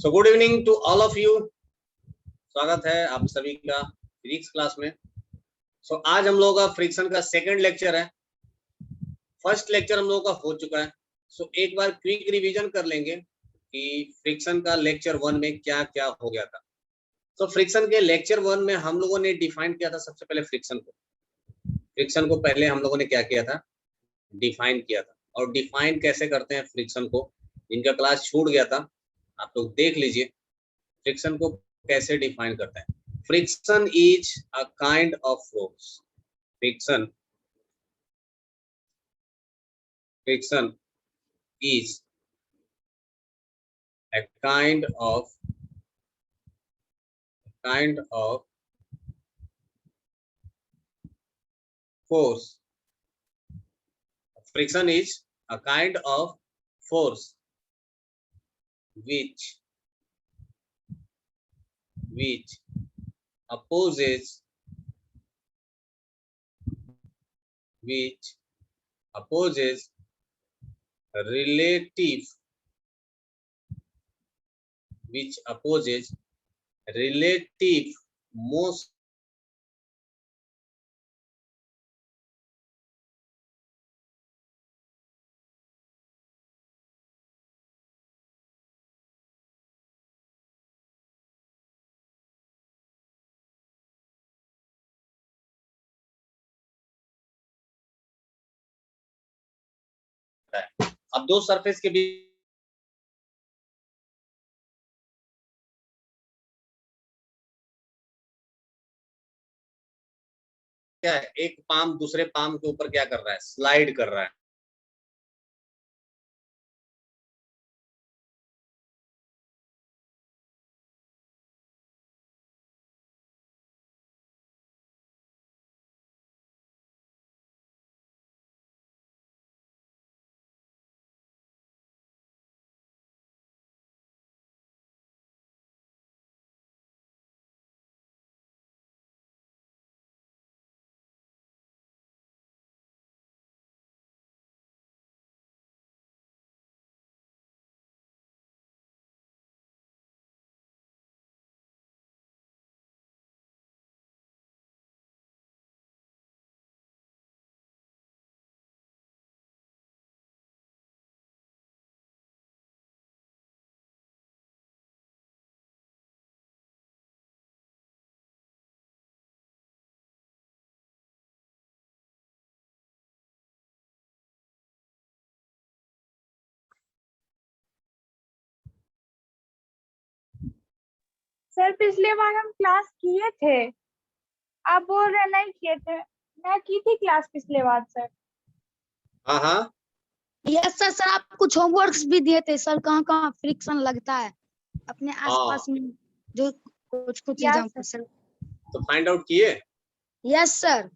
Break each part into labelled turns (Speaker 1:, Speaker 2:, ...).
Speaker 1: So good evening to all of you. स्वागत है आप सभी का फिजिक्स क्लास में। आज हम लोगों का फ्रिक्शन का सेकंड लेक्चर है। फर्स्ट लेक्चर हम लोगों का हो चुका है। एक बार क्विक रिवीजन कर लेंगे कि फ्रिक्शन का लेक्चर 1 में क्या क्या हो गया था। फ्रिक्शन के लेक्चर 1 में हम लोगों ने डिफाइन किया था सबसे पहले फ्रिक्शन को पहले हम लोगों ने क्या किया था, डिफाइन किया था। और डिफाइन कैसे करते हैं फ्रिक्शन को, इनका क्लास छूट गया था, आप लोग देख लीजिए फ्रिक्शन को कैसे डिफाइन करते हैं। Friction is a kind of force. Friction is a kind of force. Friction is a kind of force which opposes relative motion है। अब दो सरफेस के बीच क्या है, एक पाम दूसरे पाम के ऊपर क्या कर रहा है, स्लाइड कर रहा है।
Speaker 2: सर पिछले बार हम क्लास किए थे, आप बोल रहे नहीं किए थे। मैं की थी क्लास पिछले बार सर।
Speaker 1: हाँ
Speaker 3: यस सर। सर आप कुछ होमवर्क्स भी दिए थे सर, कहाँ कहाँ फ्रिक्शन लगता है अपने आसपास में, जो कुछ एग्जांपल सर।
Speaker 1: तो फाइंड आउट किए?
Speaker 3: Yes sir.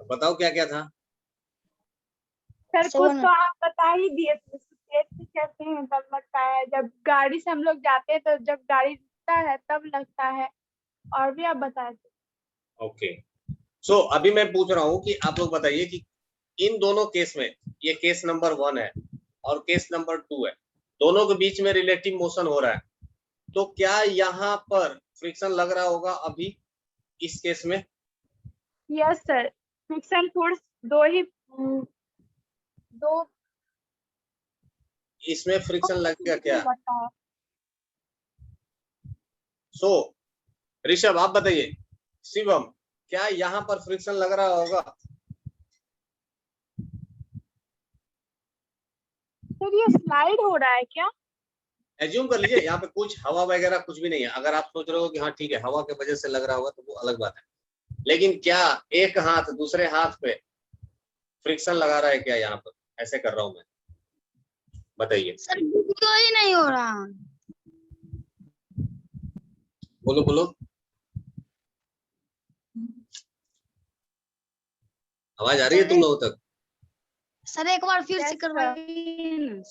Speaker 1: बताओ क्या क्या था
Speaker 2: सर कुछ तो आप बता ही दिए थे। कैसे हैं तब लगता है, जब गाड़ी से हम लोग जाते हैं तो जब गाड़ी रुकता है तब लगता है, और भी आप बताए थे।
Speaker 1: ओके। अभी मैं पूछ रहा हूँ कि आप लोग बताइए कि इन दोनों केस में, ये केस नंबर 1 है और केस नंबर 2 है, दोनों के बीच में रिलेटिव मोशन हो रहा है, तो क्या यहाँ पर फ्रिक्शन लग रहा होगा अभी इस केस में?
Speaker 2: यस सर, फ्रिक्शन फोर्स दो
Speaker 1: इसमें फ्रिक्शन लगेगा क्या? ऋषभ आप बताइए, शिवम क्या यहाँ पर फ्रिक्शन लग रहा होगा?
Speaker 2: सर ये स्लाइड हो रहा है क्या?
Speaker 1: एज्यूम कर लीजिए यहाँ पे कुछ हवा वगैरह कुछ भी नहीं है। अगर आप सोच रहे हो कि हाँ ठीक है हवा की वजह से लग रहा होगा तो वो अलग बात है, लेकिन क्या एक हाथ दूसरे हाथ पे फ्रिक्शन लगा रहा है क्या? यहाँ पर ऐसे कर रहा हूं मैं, बताइए।
Speaker 3: सर वीडियो ही नहीं हो रहा।
Speaker 1: बोलो बोलो, आवाज आ रही है तुम लोगों तक?
Speaker 3: सर एक बार फिर से करवाइए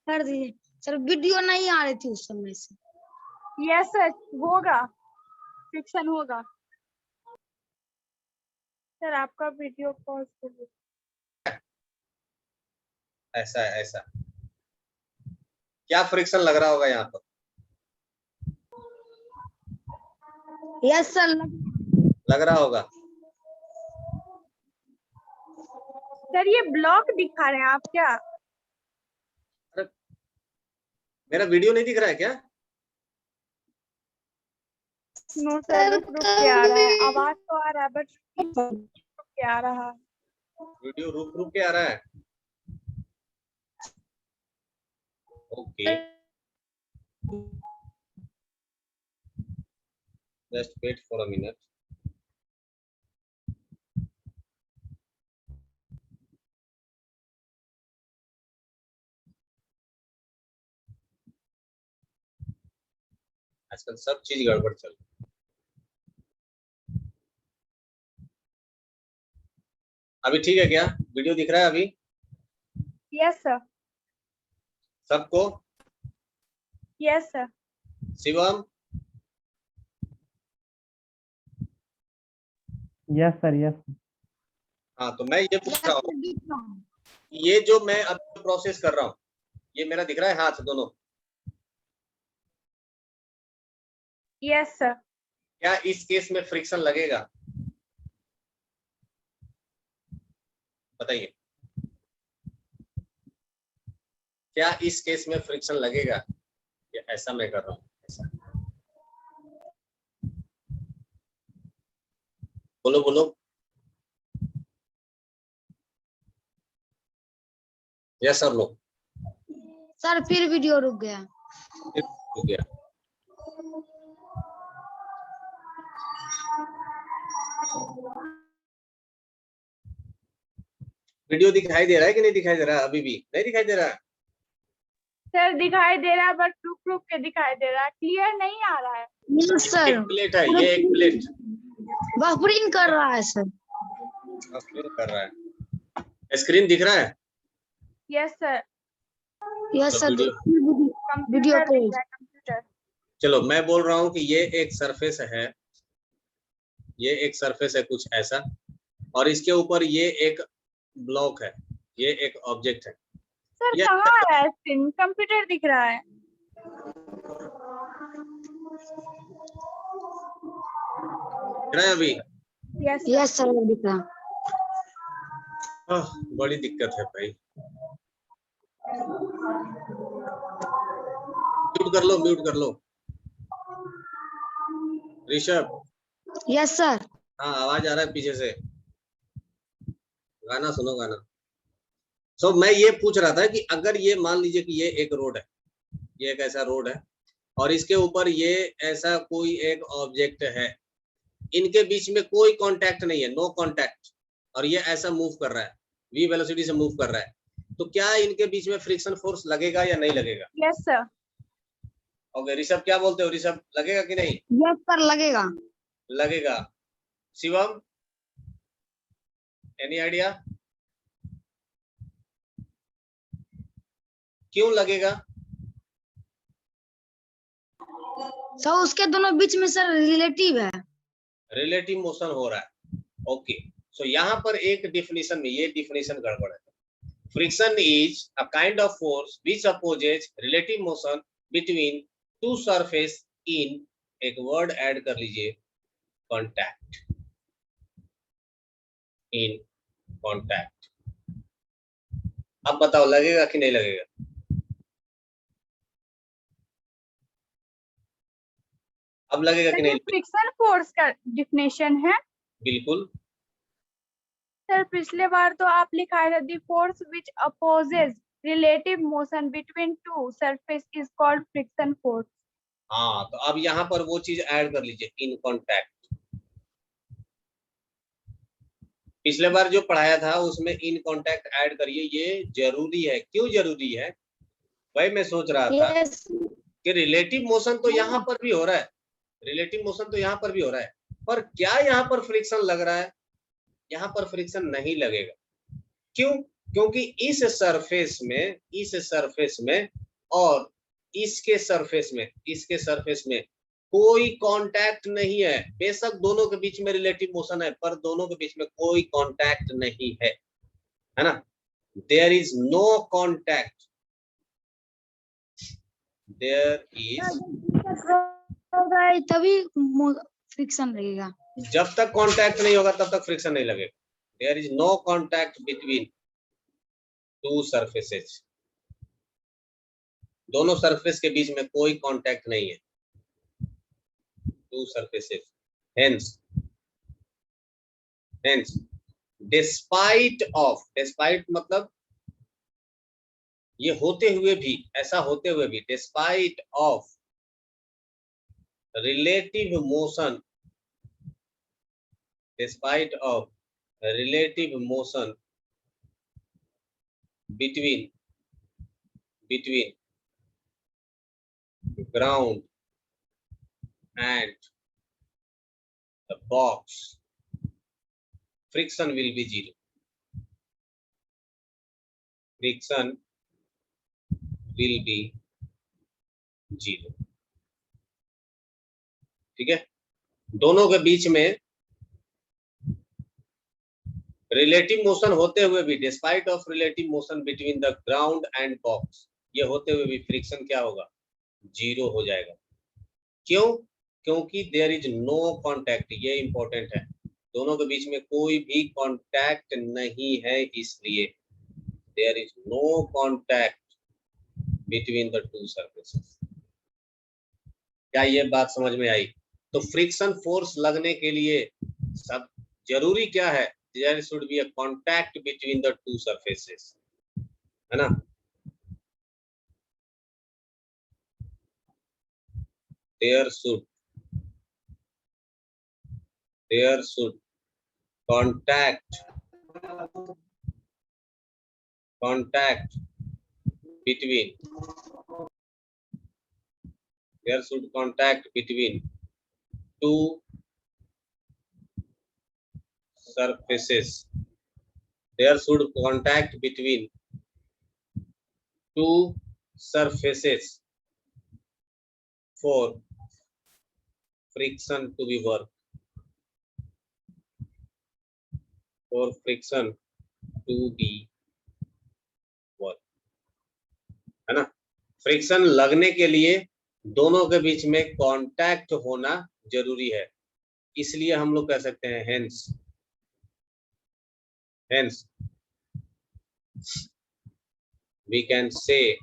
Speaker 3: कर दीजिए सर, वीडियो नहीं आ रही थी उस समय से।
Speaker 2: यस सर, होगा फ्रिक्शन होगा सर। आपका वीडियो पॉज करिए।
Speaker 1: ऐसा है ऐसा। क्या फ्रिक्शन लग रहा होगा यहाँ पर?
Speaker 3: Yes sir.
Speaker 1: लग रहा होगा।
Speaker 2: सर ये ब्लॉक दिखा रहे हैं आप क्या?
Speaker 1: अरे मेरा वीडियो नहीं दिख रहा है क्या?
Speaker 2: नो सर, रुक रुक के आ रहा है, आवाज तो आ रहा है बट रुक के आ रहा है।
Speaker 1: वीडियो रुक रुक के आ रहा है। Okay, just wait for a minute. आजकल सब चीज गड़बड़ चल रही है। अभी ठीक है क्या? वीडियो दिख रहा है अभी
Speaker 2: यस सर।
Speaker 1: सबको?
Speaker 2: Yes sir.
Speaker 1: Shivam?
Speaker 4: Yes sir, yes.
Speaker 1: हाँ, तो मैं ये पूछ रहा हूँ, ये जो मैं अब प्रोसेस कर रहा हूँ, ये मेरा दिख रहा है हाथ दोनों?
Speaker 2: Yes sir.
Speaker 1: क्या इस केस में फ्रिक्शन लगेगा? बताइए, क्या इस केस में फ्रिक्शन लगेगा? ये ऐसा मैं कर रहा हूँ, ऐसा। बोलो बोलो। यस और नो?
Speaker 3: सर फिर वीडियो रुक गया।
Speaker 1: हो गया। वीडियो दिखाई दे रहा है कि नहीं दिखाई दे रहा है? अभी भी नहीं दिखाई दे रहा है?
Speaker 2: सर दिखाई दे रहा है बट रुक रुक के दिखाई दे रहा है, क्लियर नहीं आ रहा है।
Speaker 3: Yes sir.
Speaker 1: एक प्लेट है, ये एक प्लेट
Speaker 3: बफरिंग कर रहा है सर।
Speaker 1: कर रहा है। स्क्रीन दिख रहा है?
Speaker 2: Yes sir.
Speaker 3: Yes sir.
Speaker 1: Video
Speaker 3: video
Speaker 2: computer दिख रहा है, कंप्यूटर।
Speaker 1: चलो, मैं बोल रहा हूँ कि ये एक सरफेस है, ये एक सरफेस है कुछ ऐसा, और इसके ऊपर ये एक ब्लॉक है, ये एक ऑब्जेक्ट है।
Speaker 2: सर
Speaker 1: ये
Speaker 2: कहाँ आ रहा है स्क्रीन? कंप्यूटर दिख रहा है।
Speaker 1: दिख रहा है अभी?
Speaker 2: यस
Speaker 3: यस सर दिख रहा।
Speaker 1: बड़ी दिक्कत है भाई। म्यूट कर लो, म्यूट कर लो। ऋषभ?
Speaker 3: Yes sir.
Speaker 1: हाँ, आवाज आ रहा है पीछे से। गाना सुनो, गाना। सो मैं ये पूछ रहा था कि अगर ये मान लीजिए कि ये एक रोड है, ये एक ऐसा रोड है, और इसके ऊपर ये ऐसा कोई एक ऑब्जेक्ट है, इनके बीच में कोई कांटेक्ट नहीं है, नो कांटेक्ट, और ये ऐसा मूव कर रहा है, v वेलोसिटी से मूव कर रहा है, तो क्या इनके बीच में फ्रिक्शन फोर्स लगेगा या नहीं लगेगा?
Speaker 2: Yes sir.
Speaker 1: ओके, ऋषभ क्या बोलते हो? ऋषभ, लगेगा कि नहीं?
Speaker 3: यस सर लगेगा।
Speaker 1: लगेगा। Shivam, any idea? क्यों लगेगा?
Speaker 3: सर उसके दोनों बीच में सर रिलेटिव है।
Speaker 1: रिलेटिव मोशन हो रहा है। ओके, सो यहाँ पर एक डिफिनेशन में ये डिफिनेशन गड़बड़ है। Friction is a kind of force which opposes relative motion between two surface in, एक वर्ड ऐड कर लीजिए, कांटेक्ट, इन कांटेक्ट। अब बताओ लगेगा कि नहीं लगेगा? अब लगेगा कि
Speaker 2: सर ये
Speaker 1: नहीं?
Speaker 2: फ्रिक्शन फोर्स का डिफिनेशन है।
Speaker 1: बिल्कुल।
Speaker 2: सर पिछले बार तो आप लिखाए थे the force which opposes relative motion between two surface is called friction force.
Speaker 1: हाँ, तो अब यहाँ पर वो चीज ऐड कर लीजिए, इन कांटेक्ट। पिछले बार जो पढ़ाया था उसमें इन कांटेक्ट ऐड करिए, ये जरूरी है। क्यों जरूरी है भाई? मैं सोच रहा था
Speaker 3: यस
Speaker 1: कि रिलेटिव मोशन तो यहाँ पर भी हो रहा है, रिलेटिव मोशन तो यहाँ पर भी हो रहा है, पर क्या यहाँ पर फ्रिक्शन लग रहा है? यहाँ पर फ्रिक्शन नहीं लगेगा। क्यों? क्योंकि इस सरफेस में और इसके सरफेस में कोई कांटेक्ट नहीं है। बेशक दोनों के बीच में रिलेटिव मोशन है, पर दोनों के बीच में कोई कांटेक्ट नहीं है ना? There is no contact. there is,
Speaker 3: होगा तभी फ्रिक्शन लगेगा।
Speaker 1: जब तक कांटेक्ट नहीं होगा तब तक फ्रिक्शन नहीं लगेगा। There is no contact between two surfaces, दोनों सरफेस के बीच में कोई कांटेक्ट नहीं है, two surfaces. Hence despite of, despite मतलब ये होते हुए भी, ऐसा होते हुए भी, despite of relative motion, despite of relative motion between ground and the box, friction will be zero, friction will be zero। ठीक है, दोनों के बीच में रिलेटिव मोशन होते हुए भी, despite of relative motion between the ground and box, ये होते हुए भी फ्रिक्शन क्या होगा, जीरो हो जाएगा। क्यों? क्योंकि देयर इज नो कांटेक्ट, ये इंपॉर्टेंट है, दोनों के बीच में कोई भी कांटेक्ट नहीं है, इसलिए there is no contact between the two surfaces. क्या ये बात समझ में आई? तो फ्रिक्शन फोर्स लगने के लिए सब जरूरी क्या है, there should be a contact between the two surfaces, है ना? there should contact between, there should contact between two surfaces, there should contact between two surfaces for friction to be work, for friction to be work, है ना? Friction लगने के लिए दोनों के बीच में कांटेक्ट होना जरूरी है, इसलिए हम लोग कह सकते हैं hence we can say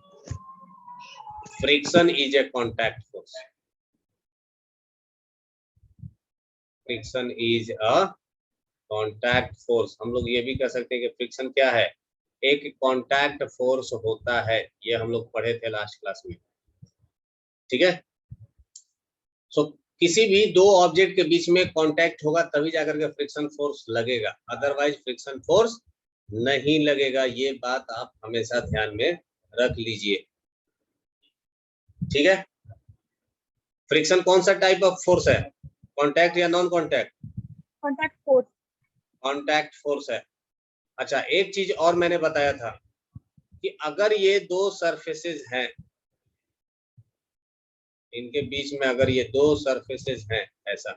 Speaker 1: friction is a contact force, friction is a contact force। हम लोग ये भी कह सकते हैं कि फ्रिक्शन क्या है, एक कांटेक्ट फोर्स होता है, ये हम लोग पढ़े थे लास्ट क्लास में। ठीक है, सो किसी भी दो ऑब्जेक्ट के बीच में कांटेक्ट होगा तभी जाकर के फ्रिक्शन फोर्स लगेगा, अदरवाइज फ्रिक्शन फोर्स नहीं लगेगा, ये बात आप हमेशा ध्यान में रख लीजिए। ठीक है, फ्रिक्शन कौन सा टाइप ऑफ फोर्स है, कांटेक्ट या non contact?
Speaker 2: Contact force,
Speaker 1: contact force है। अच्छा, एक चीज और मैंने बताया था कि अगर ये दो सरफेसेस हैं, इनके बीच में अगर ये दो सरफेसेस हैं ऐसा,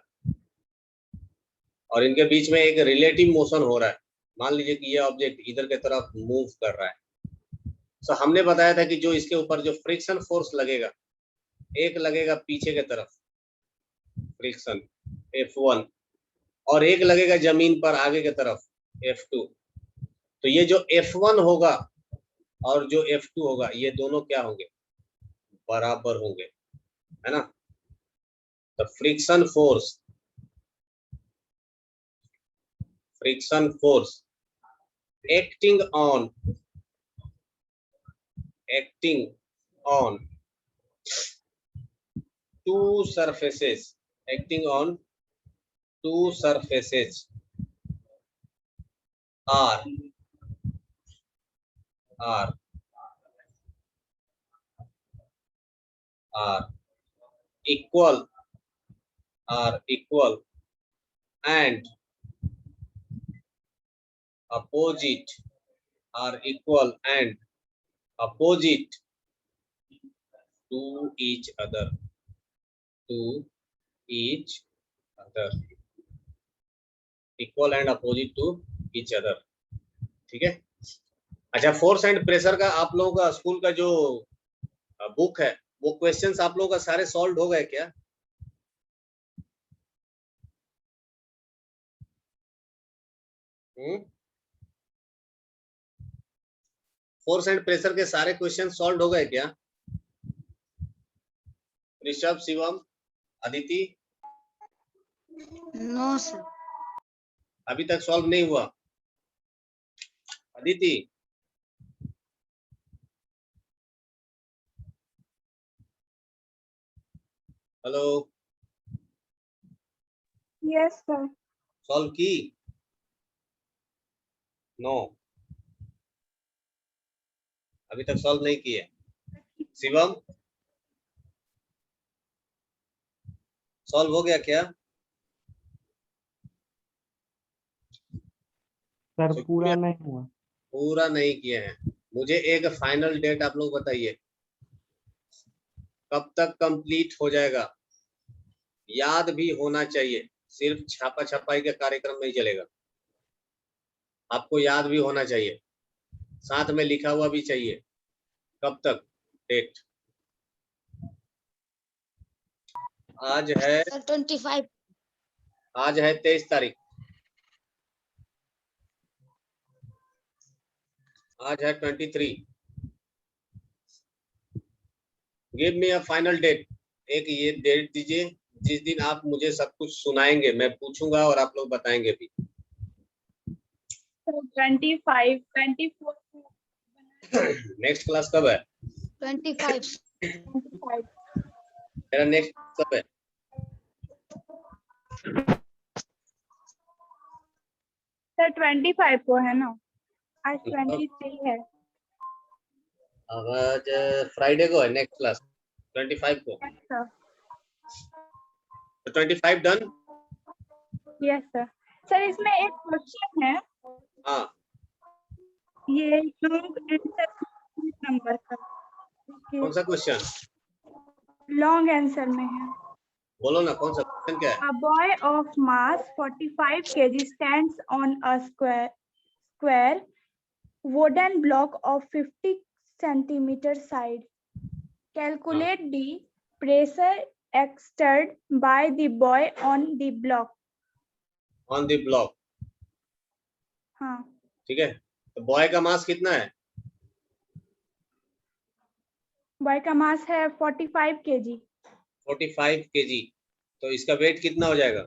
Speaker 1: और इनके बीच में एक रिलेटिव मोशन हो रहा है, मान लीजिए कि ये ऑब्जेक्ट इधर के तरफ मूव कर रहा है, तो हमने बताया था कि जो इसके ऊपर जो फ्रिक्शन फोर्स लगेगा, एक लगेगा पीछे के तरफ फ्रिक्शन F1 और एक लगेगा जमीन पर आगे के तरफ F2। तो ये जो F1 होगा और जो F2 होगा, ये दोनों क्या होंगे, बराबर होंगे, है ना? तो friction force acting on two surfaces, are equal and opposite to each other, equal and opposite to each other। ठीक है, अच्छा, फोर्स एंड प्रेशर का आप लोगों का स्कूल का जो बुक है वो क्वेश्चंस आप लोगों का सारे सॉल्व हो गए क्या? फोर्स एंड प्रेशर के सारे क्वेश्चन सॉल्व हो गए क्या? Rishabh, Shivam, Aditi,
Speaker 3: no sir.
Speaker 1: अभी तक सॉल्व नहीं हुआ? Aditi, hello,
Speaker 2: yes sir.
Speaker 1: Solve की? नो, अभी तक सॉल्व नहीं किए। शिवम, सॉल्व हो गया क्या?
Speaker 4: सर पूरा नहीं हुआ।
Speaker 1: पूरा नहीं किए हैं। मुझे एक फाइनल डेट आप लोग बताइए, कब तक कंप्लीट हो जाएगा? याद भी होना चाहिए, सिर्फ छापा छपाई का कार्यक्रम नहीं चलेगा, आपको याद भी होना चाहिए, साथ में लिखा हुआ भी चाहिए। कब तक डेट? आज है
Speaker 3: सर 25।
Speaker 1: आज है 23 तारीख, आज है 23। Give me a final date. एक ये डेट दीजिए जिस दिन आप मुझे सब कुछ सुनाएंगे, मैं पूछूंगा और आप लोग बताएंगे भी।
Speaker 2: 25, 24,
Speaker 1: नेक्स्ट क्लास कब है?
Speaker 3: 25।
Speaker 2: 25।
Speaker 1: मेरा नेक्स्ट कब है?
Speaker 2: सर 25 को है ना, आज 23 है।
Speaker 1: आज फ्राइडे को है नेक्स्ट क्लास, 25 को।
Speaker 2: Yes sir.
Speaker 1: तो 25 डन।
Speaker 2: Yes sir. सर इसमें एक क्वेश्चन है,
Speaker 1: हाँ,
Speaker 2: ये लॉन्ग आंसर नंबर का,
Speaker 1: कौन सा क्वेश्चन?
Speaker 2: लॉन्ग आंसर में है।
Speaker 1: बोलो ना, कौन सा क्वेश्चन क्या है?
Speaker 2: A boy of mass 45 kg stands on a square wooden block of 50 centimeter side. Calculate the pressure exerted by the boy on the block.
Speaker 1: On the block.
Speaker 2: हाँ,
Speaker 1: ठीक है, तो बॉय का मास कितना है?
Speaker 2: बॉय का मास है 45 kg।
Speaker 1: 45 केजी। तो इसका वेट कितना हो जाएगा?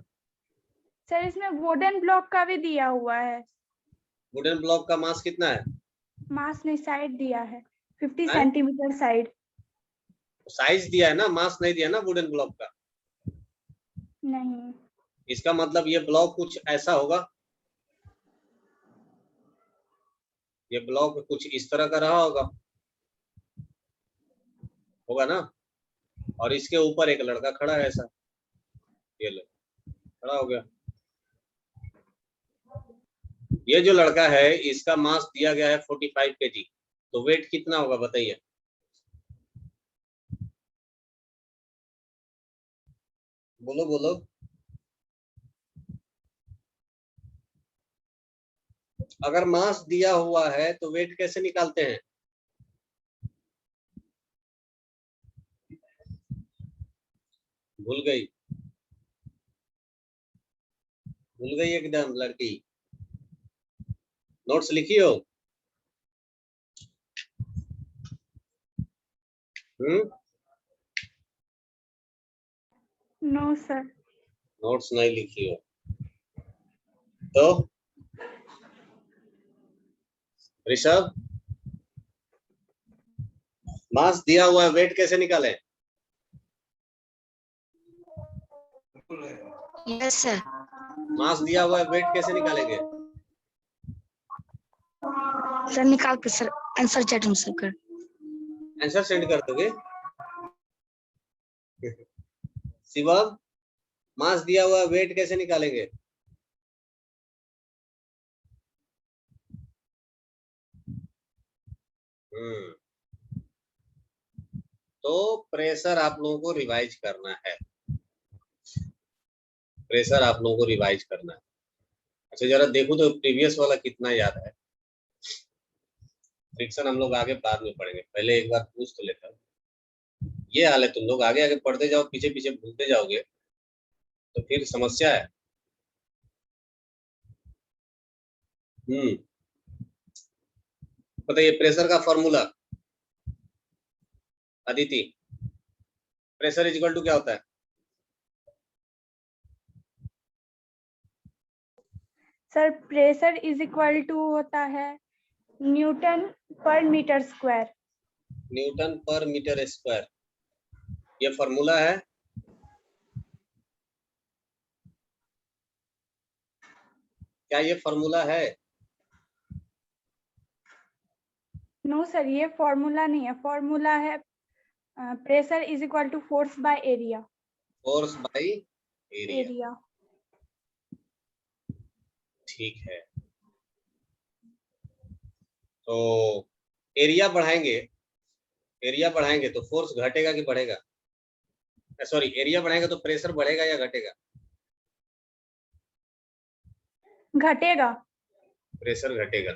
Speaker 2: सर इसमें वुडन ब्लॉक का भी दिया हुआ है,
Speaker 1: वुडन ब्लॉक का मास कितना है?
Speaker 2: मास नहीं साइड दिया है, 50
Speaker 1: है?
Speaker 2: Centimetre side.
Speaker 1: साइज दिया है ना, मास नहीं दिया ना वुडन ब्लॉक का।
Speaker 2: नहीं,
Speaker 1: इसका मतलब ये ब्लॉक कुछ ऐसा होगा, ये ब्लॉक कुछ इस तरह का रहा होगा, होगा ना। और इसके ऊपर एक लड़का खड़ा है ऐसा, ये लो खड़ा हो गया। ये जो लड़का है इसका मास दिया गया है 45 केजी, तो वेट कितना होगा बताइए? बोलो बोलो। अगर मास दिया हुआ है तो वेट कैसे निकालते हैं? भूल गई, भूल गई एकदम लड़की। नोट्स लिखी हो?
Speaker 2: No sir.
Speaker 1: नोट्स नहीं लिखी हो तो ऋषभ, मास दिया हुआ है, वेट कैसे निकालें?
Speaker 3: Yes sir.
Speaker 1: मास दिया हुआ है, वेट कैसे निकालेंगे?
Speaker 3: सर निकाल के सर आंसर चैट में सर कर।
Speaker 1: आंसर सेंड कर दोगे? शिवम, मास दिया हुआ है, वेट कैसे निकालेंगे? तो प्रेशर आप लोगों को रिवाइज करना है, प्रेशर आप लोगों को रिवाइज करना है। अच्छा जरा देखो तो प्रीवियस वाला कितना याद है। फ्रिक्शन हम लोग आगे बाद में पढ़ेंगे, पहले एक बार पूछ तो लेता हूँ। ये हाल है, तुम लोग आगे आगे पढ़ते जाओ, पीछे पीछे भूलते जाओगे तो फिर समस्या है। बताइए प्रेशर का formula. Aditi, pressure is equal to क्या होता है?
Speaker 2: Sir pressure is equal to होता है newton per metre square.
Speaker 1: Newton per metre square, ये फॉर्मूला है। क्या ये फॉर्मूला है?
Speaker 2: नो सर, ये फॉर्मूला नहीं है। फॉर्मूला है pressure is equal to force by area.
Speaker 1: Force by area,
Speaker 2: area.
Speaker 1: ठीक है। तो एरिया बढ़ाएंगे तो फोर्स घटेगा कि बढ़ेगा? सॉरी, एरिया बढ़ाएंगे तो प्रेशर बढ़ेगा या घटेगा?
Speaker 2: घटेगा।
Speaker 1: प्रेशर घटेगा,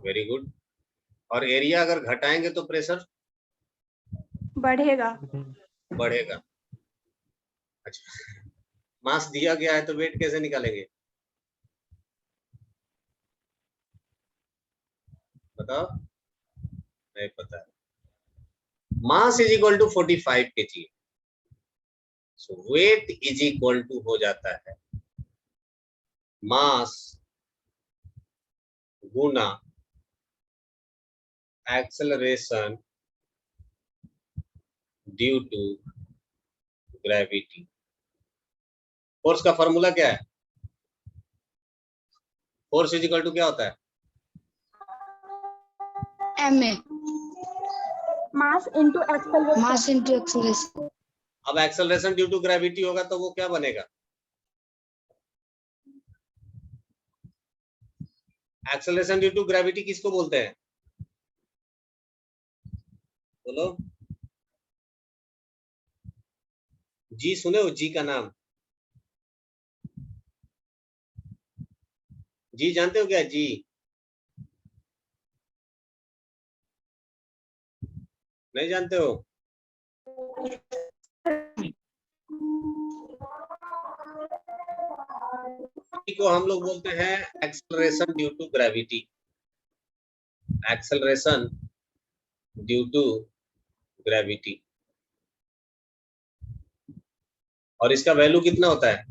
Speaker 1: वेरी गुड। और एरिया अगर घटाएंगे तो प्रेशर
Speaker 2: बढ़ेगा।
Speaker 1: बढ़ेगा। अच्छा, मास दिया गया है तो वेट कैसे निकालेंगे बताओ? नहीं पता है। Mass is equal to 45 kg, so weight is equal to हो जाता है मास गुना acceleration due to gravity. Force का फॉर्मूला क्या है? फोर्स इज इक्वल टू क्या होता है?
Speaker 3: ma
Speaker 2: mass into acceleration.
Speaker 3: mass into acceleration।
Speaker 1: अब एक्सेलरेशन ड्यू टू ग्रेविटी होगा तो वो क्या बनेगा? एक्सेलरेशन ड्यू टू ग्रेविटी किसको बोलते हैं? बोलो जी, सुने हो जी का नाम? जी जानते हो क्या? जी नहीं जानते हो? को हम लोग बोलते हैं acceleration due to gravity. Acceleration due to gravity. और इसका वैल्यू कितना होता है?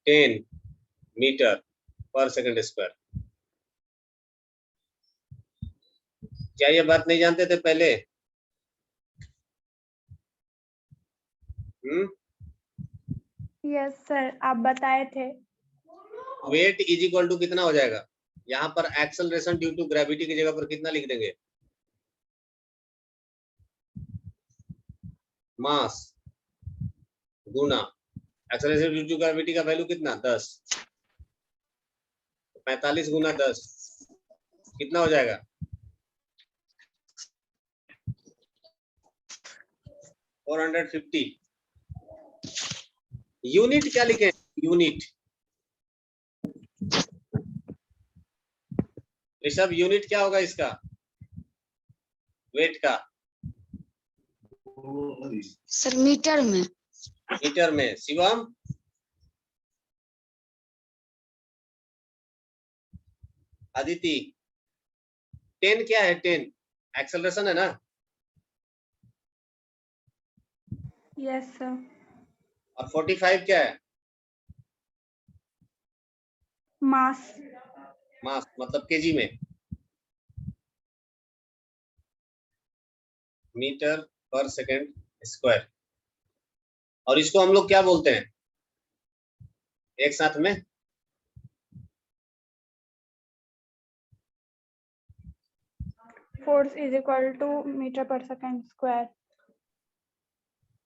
Speaker 1: 10 मीटर पर सेकंड स्क्वायर। क्या ये बात नहीं जानते थे पहले?
Speaker 2: यस सर, आप बताए थे।
Speaker 1: वेट इज इक्वल टू कितना हो जाएगा? यहाँ पर एक्सेलरेशन ड्यू टू ग्रेविटी की जगह पर कितना लिख देंगे? मास गुना एक्सेलरेशन ड्यू टू ग्रेविटी का वैल्यू कितना? 10। 45 गुना 10 कितना हो जाएगा? 450। यूनिट क्या लिखे? यूनिट ऋषभ, यूनिट क्या होगा इसका वेट का?
Speaker 3: सर मीटर में।
Speaker 1: मीटर में। शिवम? अदिति, 10 क्या है? 10 एक्सेलरेशन है ना?
Speaker 2: Yes sir.
Speaker 1: और 45 क्या है?
Speaker 2: मास।
Speaker 1: मास मतलब केजी में, मीटर पर सेकंड स्क्वायर। और इसको हम लोग क्या बोलते हैं एक साथ में?
Speaker 2: Force is equal to metre per second square.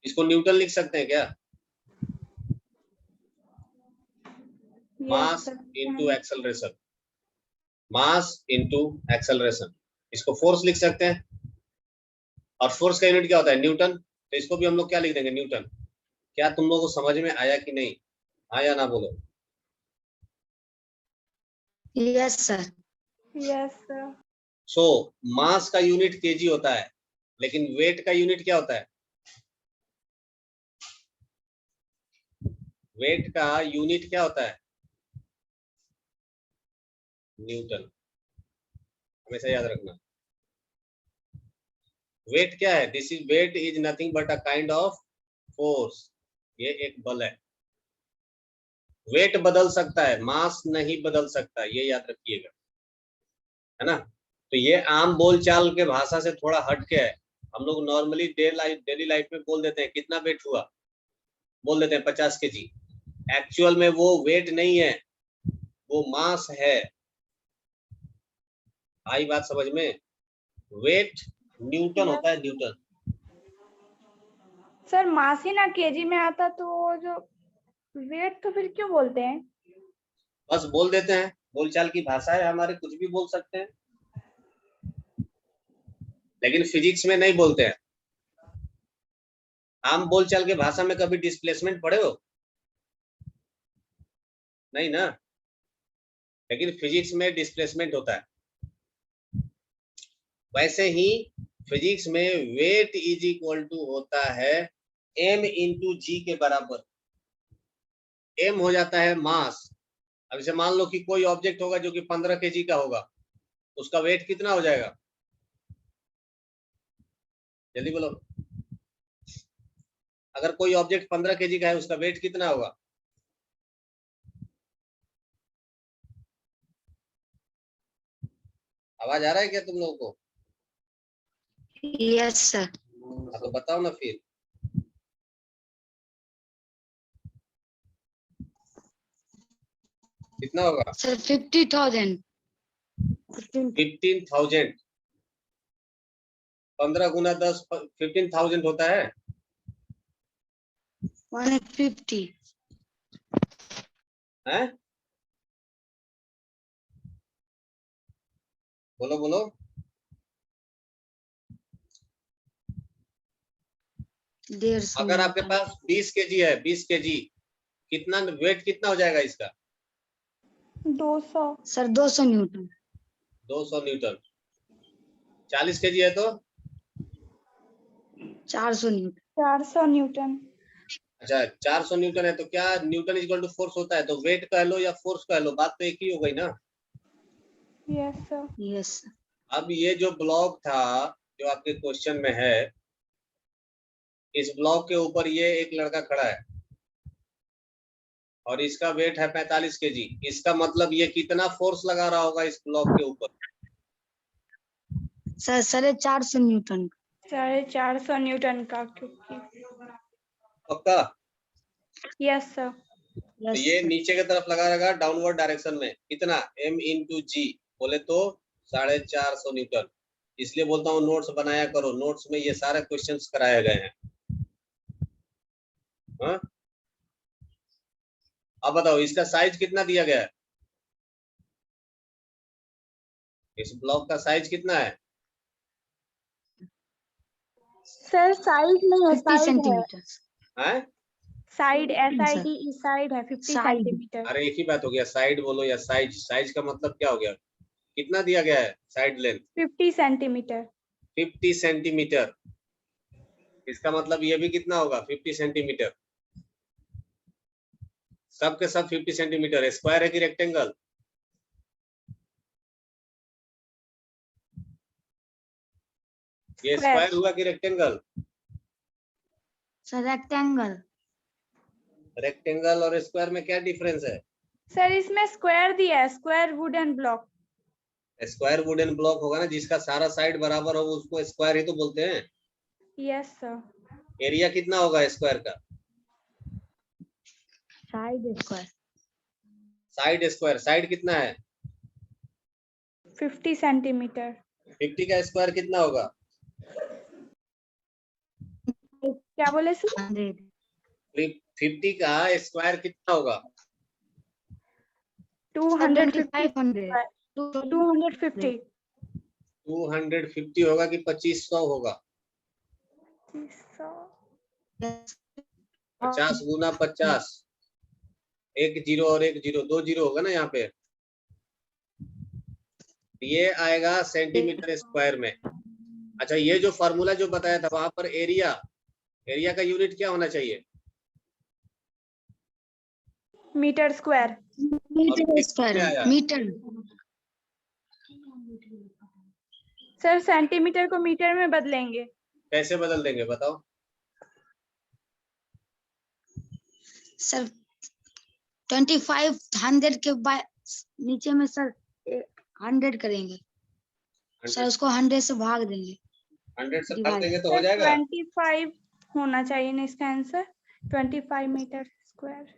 Speaker 1: इसको न्यूटन लिख सकते हैं क्या? Mass into acceleration, mass into acceleration, इसको फोर्स लिख सकते हैं। और फोर्स का यूनिट क्या होता है? न्यूटन। तो इसको भी हम लोग क्या लिख देंगे? न्यूटन। क्या तुम लोगों को समझ में आया कि नहीं? हाँ या ना बोलो?
Speaker 3: Yes sir.
Speaker 2: Yes sir.
Speaker 1: So mass का यूनिट केजी होता है, लेकिन वेट का यूनिट क्या होता है? वेट का यूनिट क्या होता है? न्यूटन, हमेशा याद रखना। वेट क्या है? This is weight is nothing but a kind of force. ये एक बल है। वेट बदल सकता है, मास नहीं बदल सकता, ये याद रखिएगा, है ना। तो ये आम बोलचाल के भाषा से थोड़ा हटके है। हम लोग नॉर्मली डेली लाइफ में बोल देते हैं कितना वेट हुआ, बोल देते हैं 50 kg। एक्चुअल में वो वेट नहीं है, वो मास है। आई बात समझ में? वेट न्यूटन होता है, न्यूटन।
Speaker 2: सर मास ही ना केजी में आता, तो वो जो वेट तो फिर क्यों बोलते हैं?
Speaker 1: बस बोल देते हैं, बोलचाल की भाषा है हमारे, कुछ भी बोल सकते हैं, लेकिन फिजिक्स में नहीं बोलते हैं। आम बोलचाल के भाषा में कभी डिस्प्लेसमेंट पढ़े हो? नहीं ना, लेकिन फिजिक्स में डिस्प्लेसमेंट होता है। वैसे ही फिजिक्स में वेट इज इक्वल टू होता है m इंटू जी के बराबर। m हो जाता है मास। अब इसे मान लो कि कोई ऑब्जेक्ट होगा जो कि 15 kg का होगा, उसका वेट कितना हो जाएगा? जल्दी बोलो। अगर कोई ऑब्जेक्ट 15 kg का है, उसका वेट कितना होगा? आवाज आ रहा है क्या तुम लोगों को?
Speaker 3: Yes sir.
Speaker 1: हाँ, तो बताओ ना फिर। कितना होगा?
Speaker 3: सर 50,000।
Speaker 1: 15,000। 15 गुना 10 15,000 होता है।
Speaker 3: 150।
Speaker 1: हैं? बोलो बोलो। अगर आपके
Speaker 3: 150
Speaker 1: पास 20 kg है, 20 kg, कितना वेट कितना हो जाएगा इसका?
Speaker 2: 200।
Speaker 3: Sir 200 Newton.
Speaker 1: 200 न्यूटन। 40 kg है तो
Speaker 3: 400 न्यूटन।
Speaker 2: 400 न्यूटन।
Speaker 1: अच्छा, 400 न्यूटन है तो क्या न्यूटन इक्वल टू फोर्स होता है? तो वेट कह लो या फोर्स कह लो, बात तो एक ही हो गई ना।
Speaker 2: Yes sir.
Speaker 3: Yes sir.
Speaker 1: अब ये जो ब्लॉक था जो आपके क्वेश्चन में है, इस ब्लॉक के ऊपर ये एक लड़का खड़ा है और इसका वेट है 45 kg। इसका मतलब ये कितना फोर्स लगा रहा होगा इस ब्लॉक के ऊपर?
Speaker 3: Sir 450 Newton.
Speaker 2: 450 न्यूटन का, क्योंकि
Speaker 1: पक्का?
Speaker 2: Yes sir.
Speaker 1: तो ये नीचे की तरफ लगा रहेगा डाउनवर्ड डायरेक्शन में। कितना? m इंटू जी बोले तो 450 न्यूटन। इसलिए बोलता हूँ नोट्स बनाया करो, नोट्स में ये सारे क्वेश्चंस कराए गए हैं। हाँ? अब बताओ इसका साइज कितना दिया गया है? इस ब्लॉक का साइज कितना है?
Speaker 2: सर साइड नहीं है,
Speaker 3: 50
Speaker 2: साइड है।
Speaker 3: सेंटीमीटर।
Speaker 1: हैं?
Speaker 2: साइड
Speaker 3: सर
Speaker 2: SID साइड है 50
Speaker 3: साइड।
Speaker 2: सेंटीमीटर।
Speaker 1: अरे एक ही बात हो गया, साइड बोलो या साइज। साइज का मतलब क्या हो गया? कितना दिया गया है साइड लेंथ?
Speaker 2: 50 सेंटीमीटर।
Speaker 1: 50 सेंटीमीटर। इसका मतलब ये भी कितना होगा? 50 सेंटीमीटर। सब के सब 50 सेंटीमीटर। स्क्वायर है कि रेक्टेंगल? ये स्क्वायर हुआ कि रेक्टेंगल?
Speaker 3: Sir rectangle.
Speaker 1: रेक्टेंगल और स्क्वायर में क्या डिफरेंस है?
Speaker 2: सर इसमें स्क्वायर दिया है, square wooden block.
Speaker 1: Square wooden block होगा ना, जिसका सारा साइड बराबर हो उसको स्क्वायर ही तो बोलते हैं।
Speaker 2: Yes sir.
Speaker 1: एरिया कितना होगा स्क्वायर का?
Speaker 3: Side square.
Speaker 1: Side square, side कितना है?
Speaker 2: 50 सेंटीमीटर।
Speaker 1: 50 का स्क्वायर कितना होगा?
Speaker 2: क्या बोले सर?
Speaker 3: 100।
Speaker 1: 50 का स्क्वायर कितना होगा?
Speaker 2: 250।
Speaker 3: 2500।
Speaker 2: 250।
Speaker 1: 250 होगा कि 2500 होगा? 50 गुना 50, एक जीरो और एक जीरो, 2 जीरो होगा ना यहाँ पे। ये आएगा सेंटीमीटर स्क्वायर में। अच्छा, ये जो फॉर्मूला जो बताया था वहां पर एरिया, एरिया का यूनिट क्या होना चाहिए?
Speaker 2: Metre square.
Speaker 3: मीटर स्क्वायर
Speaker 1: क्या आया?
Speaker 3: मीटर।
Speaker 2: सर सेंटीमीटर को मीटर में बदलेंगे।
Speaker 1: कैसे बदल देंगे बताओ?
Speaker 3: सर 2500 के बाद नीचे में सर 100 करेंगे सर, उसको 100 से भाग देंगे।
Speaker 1: 100 से भाग
Speaker 3: Divide.
Speaker 1: देंगे तो हो जाएगा।
Speaker 2: 25 होना चाहिए ना इसका answer, 25 metre square.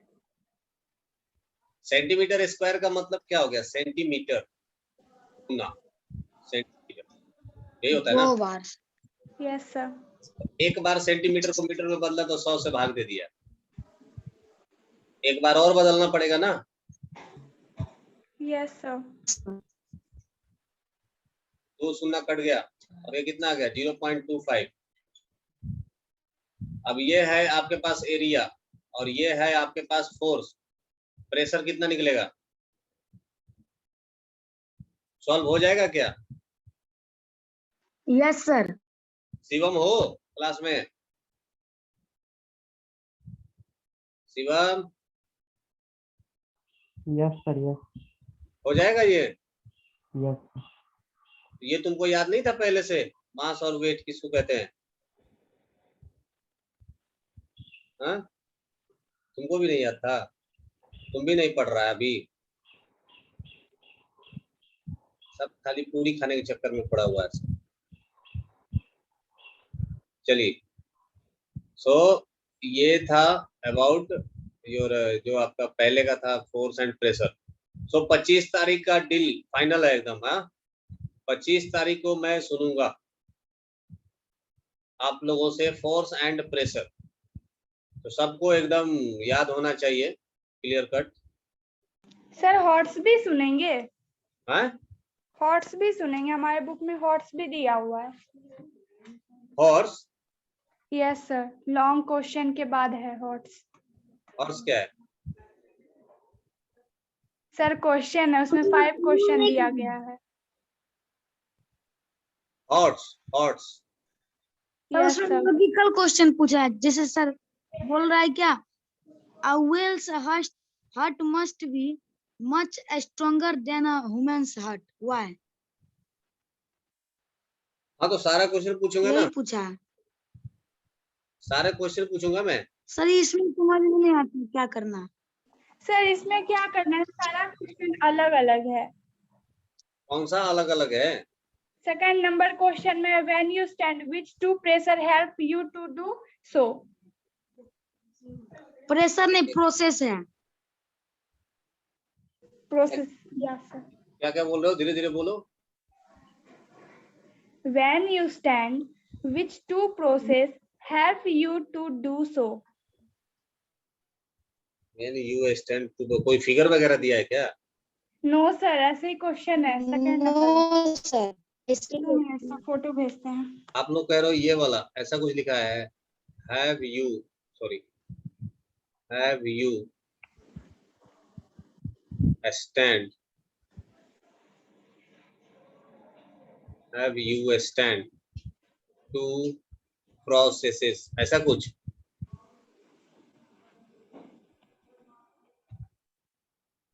Speaker 1: Centimetre square का मतलब क्या हो गया? सेंटीमीटर गुना सेंटीमीटर, यही होता है ना?
Speaker 3: 2 बार।
Speaker 2: Yes sir.
Speaker 1: एक बार सेंटीमीटर को मीटर में बदला तो 100 से भाग दे दिया, एक बार और बदलना पड़ेगा ना।
Speaker 2: Yes sir.
Speaker 1: 2 शून्य कट गया और ये कितना आ गया? 0.25। अब ये है आपके पास एरिया और ये है आपके पास फोर्स। प्रेशर कितना निकलेगा? सॉल्व हो जाएगा क्या?
Speaker 3: Yes sir.
Speaker 1: शिवम हो क्लास में? शिवम
Speaker 4: यस सर यस
Speaker 1: हो जाएगा ये?
Speaker 4: यस।
Speaker 1: ये तुमको याद नहीं था पहले से? मास और वेट किसको कहते हैं? हाँ, तुमको भी नहीं याद था? तुम भी नहीं पढ़ रहा है अभी? सब खाली पूरी खाने के चक्कर में पड़ा हुआ है। चलिए, सो ये था अबाउट योर जो आपका पहले का था फोर्स एंड प्रेशर। सो 25 तारीख का डील फाइनल है एकदम। हाँ, 25 तारीख को मैं सुनूंगा आप लोगों से फोर्स एंड प्रेशर। तो सबको एकदम याद होना चाहिए, क्लियर कट।
Speaker 2: सर हॉर्स भी सुनेंगे?
Speaker 1: हाँ,
Speaker 2: हॉर्स भी सुनेंगे, हमारे बुक में हॉर्स भी दिया हुआ है।
Speaker 1: Horse?
Speaker 2: Yes sir, long question के बाद है हॉर्स।
Speaker 1: हॉर्स क्या है?
Speaker 2: सर क्वेश्चन है, उसमें 5 क्वेश्चन दिया गया है।
Speaker 1: Horse, horse.
Speaker 2: Yes
Speaker 3: sir
Speaker 2: sir.
Speaker 3: Logical question पूछा है, जैसे सर बोल रहा है क्या, a whale's heart must be much stronger than a human's heart. Why?
Speaker 1: हाँ, तो सारा क्वेश्चन पूछूंगा
Speaker 3: यही
Speaker 1: ना,
Speaker 3: पूछा है
Speaker 1: सारे क्वेश्चन पूछूंगा मैं।
Speaker 3: सर। इसमें समझ में नहीं आता क्या करना है।
Speaker 2: सर इसमें क्या करना है, सारा क्वेश्चन अलग अलग है।
Speaker 1: कौन सा अलग अलग है?
Speaker 2: सेकंड नंबर क्वेश्चन में when you stand which two pressure help you to do so.
Speaker 3: Pressure नहीं, प्रोसेस है।
Speaker 2: प्रोसेस। Yes sir.
Speaker 1: क्या क्या बोल रहे हो? धीरे धीरे बोलो।
Speaker 2: When you stand which two process help you to do so.
Speaker 1: यानी यू स्टैंड टू, कोई फिगर वगैरह दिया है क्या?
Speaker 2: नो सर, ऐसे ही क्वेश्चन है सेकंड नंबर।
Speaker 3: नो सर,
Speaker 2: इसका फोटो भेजते हैं।
Speaker 1: आप लोग कह रहे हो ये वाला ऐसा कुछ लिखा है, have you, sorry, have you stand, have you stand two processes, ऐसा कुछ।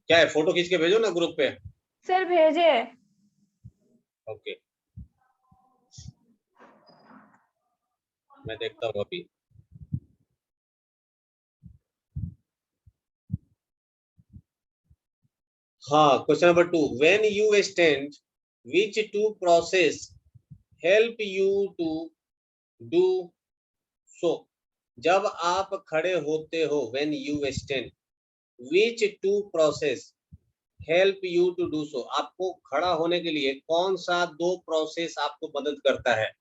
Speaker 1: क्या है? फोटो खींच के भेजो ना ग्रुप पे।
Speaker 2: सर भेजे।
Speaker 1: ओके, मैं देखता हूँ अभी। हाँ, question number 2, when you stand which two process help you to do so. जब आप खड़े होते हो, when you stand which two process help you to do so, आपको खड़ा होने के लिए कौन सा 2 प्रोसेस आपको मदद करता है?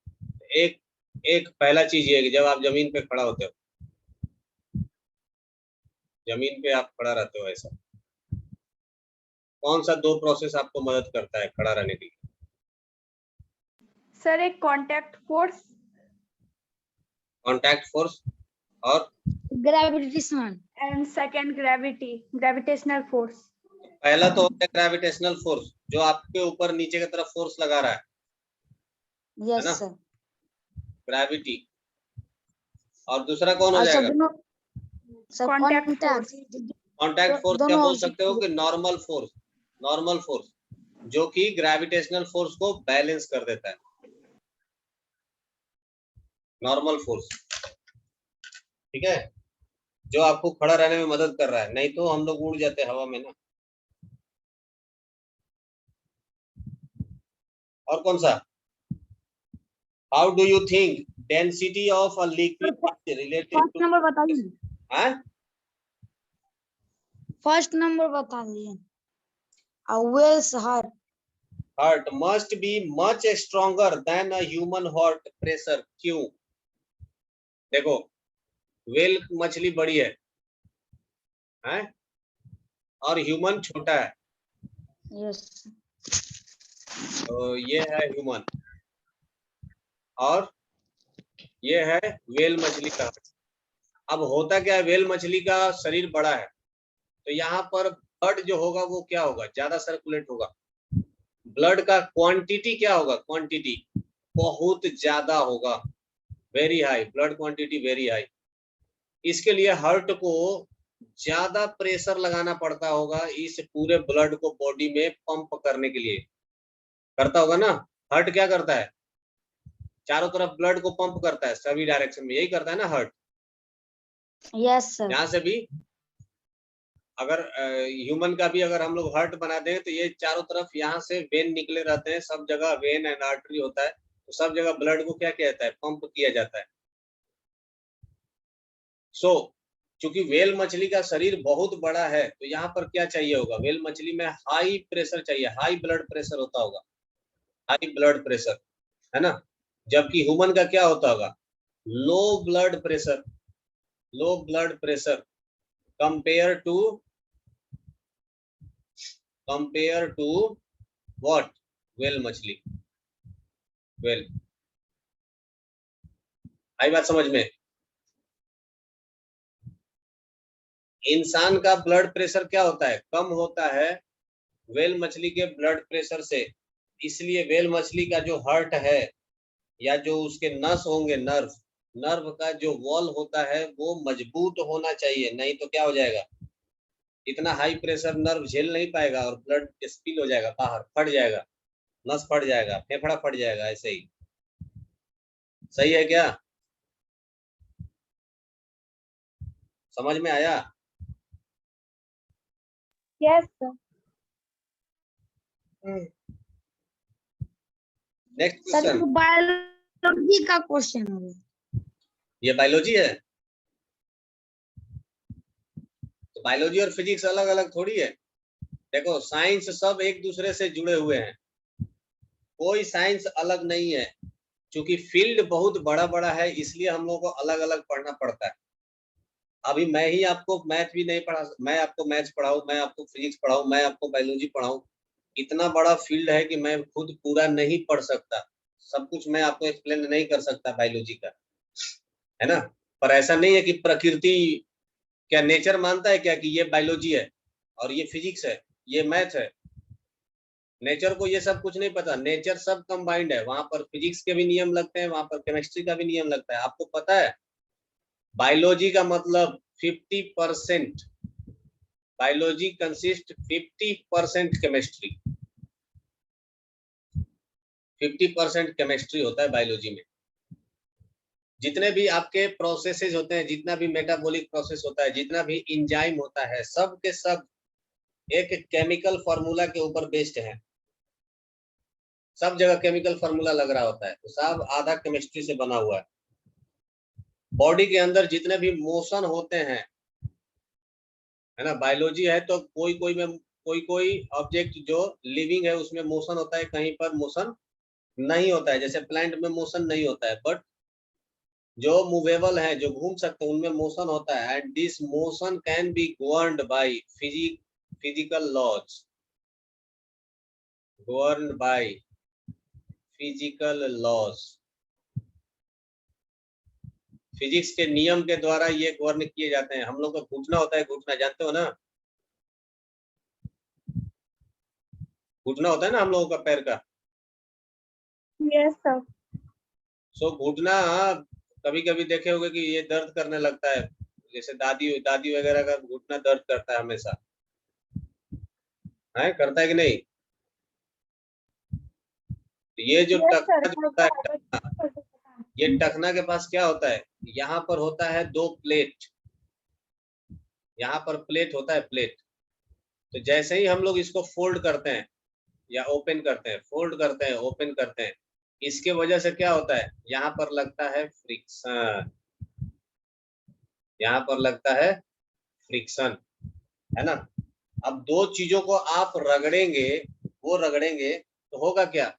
Speaker 1: एक एक पहला चीज ये है कि जब आप जमीन पे खड़ा होते हो, जमीन पे आप खड़ा रहते हो, ऐसा कौन सा 2 प्रोसेस आपको मदद करता है खड़ा रहने के लिए?
Speaker 2: सर एक कांटेक्ट फोर्स।
Speaker 1: कॉन्टैक्ट फोर्स और
Speaker 3: gravitational.
Speaker 2: And second gravitational force.
Speaker 1: पहला तो होता है ग्रेविटेशनल फोर्स, जो आपके ऊपर नीचे की तरफ फोर्स लगा रहा है ना,
Speaker 3: यस सर।
Speaker 1: ग्रेविटी। और दूसरा कौन हो
Speaker 3: और सर
Speaker 1: जाएगा?
Speaker 3: दोनों sir
Speaker 2: contact
Speaker 3: contact.
Speaker 2: Force.
Speaker 1: Contact force क्या
Speaker 3: दोनों
Speaker 1: बोल सकते हो कि नॉर्मल फोर्स जो कि ग्रेविटेशनल फोर्स को बैलेंस कर देता है, नॉर्मल फोर्स, ठीक है, जो आपको खड़ा रहने में मदद कर रहा है, नहीं तो हम लोग उड़ जाते हवा में ना। और कौन सा, how do you think density of a liquid related
Speaker 3: first
Speaker 1: to,
Speaker 3: number बताइए,
Speaker 1: हाँ
Speaker 3: फर्स्ट नंबर बता दिए। A whale's
Speaker 1: heart must be much stronger than a human heart pressure, क्यों? देखो वेल मछली बड़ी है, हैं? और ह्यूमन छोटा है,
Speaker 3: यस
Speaker 1: तो ये है ह्यूमन और ये है वेल मछली का। अब होता क्या है, वेल मछली का शरीर बड़ा है तो यहाँ पर ब्लड जो होगा वो क्या होगा, ज्यादा सर्कुलेट होगा, ब्लड का क्वांटिटी क्या होगा, क्वांटिटी बहुत ज्यादा होगा, very high, blood quantity very high. इसके लिए हार्ट को ज्यादा प्रेशर लगाना पड़ता होगा इस पूरे ब्लड को बॉडी में पंप करने के लिए, करता होगा ना। हार्ट क्या करता है, चारों तरफ ब्लड को पंप करता है सभी डायरेक्शन में, यही करता है ना हार्ट।
Speaker 3: यस सर,
Speaker 1: यहाँ से भी अगर ह्यूमन का भी अगर हम लोग हार्ट बना दें तो ये चारों तरफ यहाँ से वेन निकले रहते हैं, सब जगह वेन एंड आर्टरी होता है, तो सब जगह ब्लड को क्या कहता है, पंप किया जाता है। सो चूंकि वेल मछली का शरीर बहुत बड़ा है तो यहाँ पर क्या चाहिए होगा, वेल मछली में हाई प्रेशर चाहिए, हाई ब्लड प्रेशर होता होगा, हाई ब्लड प्रेशर, है ना। जबकि ह्यूमन का क्या होता होगा, low blood pressure, low blood pressure compare to what, whale मछली, वेल। आई बात समझ में? इंसान का ब्लड प्रेशर क्या होता है, कम होता है वेल मछली के ब्लड प्रेशर से, इसलिए वेल मछली का जो हार्ट है या जो उसके नस होंगे, नर्व का जो वॉल होता है वो मजबूत होना चाहिए, नहीं तो क्या हो जाएगा, इतना हाई प्रेशर नर्व झेल नहीं पाएगा और ब्लड स्पिल हो जाएगा बाहर, फट जाएगा, नस फट जाएगा, फेफड़ा फट जाएगा, ऐसे ही। सही है क्या, समझ में आया?
Speaker 2: Yes sir.
Speaker 1: Next
Speaker 3: sir
Speaker 1: question,
Speaker 3: तो बायोलॉजी का क्वेश्चन है,
Speaker 1: ये बायोलॉजी है, तो बायोलॉजी और फिजिक्स अलग अलग थोड़ी है। देखो साइंस सब एक दूसरे से जुड़े हुए हैं, कोई साइंस अलग नहीं है, क्योंकि फील्ड बहुत बड़ा बड़ा है इसलिए हम लोगों को अलग अलग पढ़ना पड़ता है। अभी मैं ही आपको मैथ भी नहीं पढ़ा, मैं आपको मैथ्स पढ़ाऊं, मैं आपको फिजिक्स पढ़ाऊं, मैं आपको बायोलॉजी पढ़ाऊं, इतना बड़ा फील्ड है कि मैं खुद पूरा नहीं पढ़ सकता, सब कुछ मैं आपको एक्सप्लेन नहीं कर सकता बायोलॉजी का, है ना। पर ऐसा नहीं है कि प्रकृति, क्या नेचर मानता है क्या कि ये बायोलॉजी है और ये फिजिक्स है, ये मैथ है? नेचर को ये सब कुछ नहीं पता, नेचर सब कंबाइंड है, वहां पर फिजिक्स के भी नियम लगते हैं, वहां पर केमिस्ट्री का भी नियम लगता है। आपको पता है बायोलॉजी का मतलब 50%, बायोलॉजी कंसिस्ट 50% केमिस्ट्री, 50% केमिस्ट्री होता है बायोलॉजी में। जितने भी आपके प्रोसेसेस होते हैं, जितना भी मेटाबॉलिक प्रोसेस होता है, जितना भी इंजाइम होता है, सब के सब एक केमिकल फार्मूला के ऊपर बेस्ड है, सब जगह केमिकल फार्मूला लग रहा होता है, तो सब आधा केमिस्ट्री से बना हुआ है। बॉडी के अंदर जितने भी मोशन होते हैं, है ना, बायोलॉजी है तो कोई कोई में कोई ऑब्जेक्ट जो लिविंग है उसमें मोशन होता है, कहीं पर मोशन नहीं होता है, जैसे प्लांट में मोशन नहीं होता है, बट जो मूवेबल है, जो घूम सकते हैं, उनमें मोशन होता है, and this motion can be governed by physical laws, governed by physical laws, physics के नियम के द्वारा ये गवर्न किए जाते हैं। हम लोग का घुटना होता है, घुटना जानते हो ना, घुटना होता है ना हम लोगों का पैर का।
Speaker 2: Yes sir.
Speaker 1: सो घुटना कभी कभी देखे होगे कि ये दर्द करने लगता है, जैसे दादी दादी वगैरह का घुटना दर्द करता है हमेशा, है करता है कि नहीं? तो ये जो
Speaker 2: यस
Speaker 1: टखना
Speaker 2: सर
Speaker 1: जो होता
Speaker 2: होता
Speaker 1: है,
Speaker 2: है, बच्चों को पता है।
Speaker 1: ये टखना के पास क्या होता है, यहाँ पर होता है 2 प्लेट, यहाँ पर प्लेट होता है प्लेट। तो जैसे ही हम लोग इसको फोल्ड करते हैं या ओपन करते हैं, फोल्ड करते हैं ओपन करते हैं, इसके वजह से क्या होता है, यहाँ पर लगता है फ्रिक्शन, यहाँ पर लगता है फ्रिक्शन, है ना। अब 2 चीजों को आप रगड़ेंगे, वो रगड़ेंगे तो होगा क्या,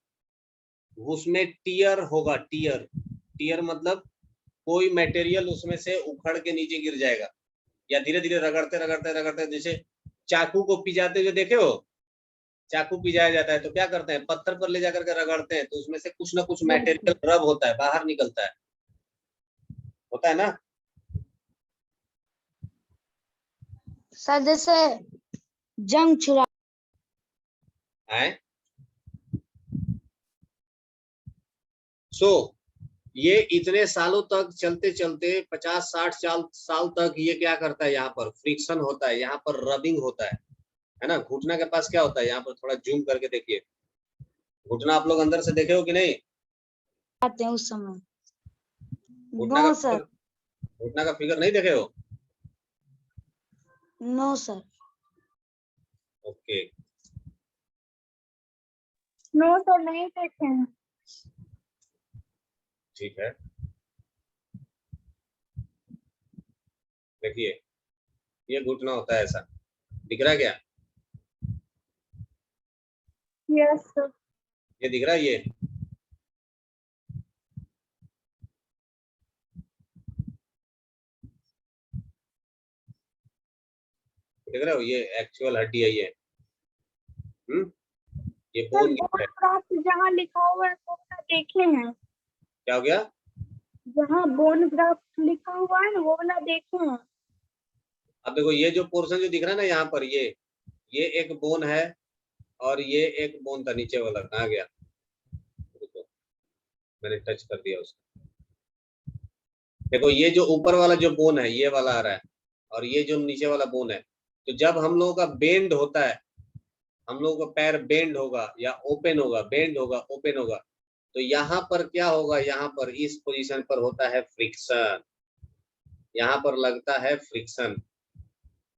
Speaker 1: उसमें टीयर होगा, टीयर, टीयर मतलब कोई मटेरियल उसमें से उखड़ के नीचे गिर जाएगा, या धीरे धीरे रगड़ते रगड़ते रगड़ते, जैसे चाकू को पिजाते हुए देखे हो, चाकू पिजाया जाता है तो क्या करते हैं, पत्थर पर ले जाकर के रगड़ते हैं, तो उसमें से कुछ ना कुछ मटेरियल रब होता है, बाहर निकलता है, होता है ना।
Speaker 3: सर जैसे जंग छुड़ा
Speaker 1: है सो ये इतने सालों तक चलते चलते 50-60 साल तक ये क्या करता है, यहाँ पर फ्रिक्शन होता है, यहाँ पर रबिंग होता है ना। घुटना के पास क्या होता है, यहाँ पर थोड़ा जूम करके देखिए, घुटना आप लोग अंदर से देखे हो कि नहीं,
Speaker 3: आते हैं उस समय।
Speaker 1: घुटना
Speaker 3: नो
Speaker 1: का
Speaker 3: सर,
Speaker 1: घुटना का फिगर नहीं देखे हो?
Speaker 3: No sir.
Speaker 1: Okay,
Speaker 2: no sir नहीं देखे हैं।
Speaker 1: ठीक है, देखिए ये घुटना होता है, ऐसा दिख रहा है क्या,
Speaker 2: यस सर।
Speaker 1: ये दिख रहा है, ये देख रहे हो, ये एक्चुअल हड्डी है ये, ये
Speaker 2: सर
Speaker 1: बोन
Speaker 2: बोन
Speaker 1: है।
Speaker 2: ग्राफ्ट जहाँ लिखा हुआ है वो वाला देखे हैं,
Speaker 1: क्या हो गया,
Speaker 2: जहाँ बोन ग्राफ्ट लिखा हुआ है ना वो वाला देखे हैं।
Speaker 1: अब देखो ये जो पोर्शन जो दिख रहा है ना यहाँ पर, ये एक बोन है, और ये एक बोन था नीचे वाला, कहाँ गया, देखो मैंने टच कर दिया उसको, देखो ये जो ऊपर वाला जो बोन है ये वाला आ रहा है, और ये जो नीचे वाला बोन है, तो जब हम लोगों का बेंड होता है, हम लोगों का पैर बेंड होगा या ओपन होगा, बेंड होगा ओपन होगा, तो यहाँ पर क्या होगा, यहाँ पर इस पोजीशन पर होता है फ्रिक्शन, यहाँ पर लगता है फ्रिक्शन।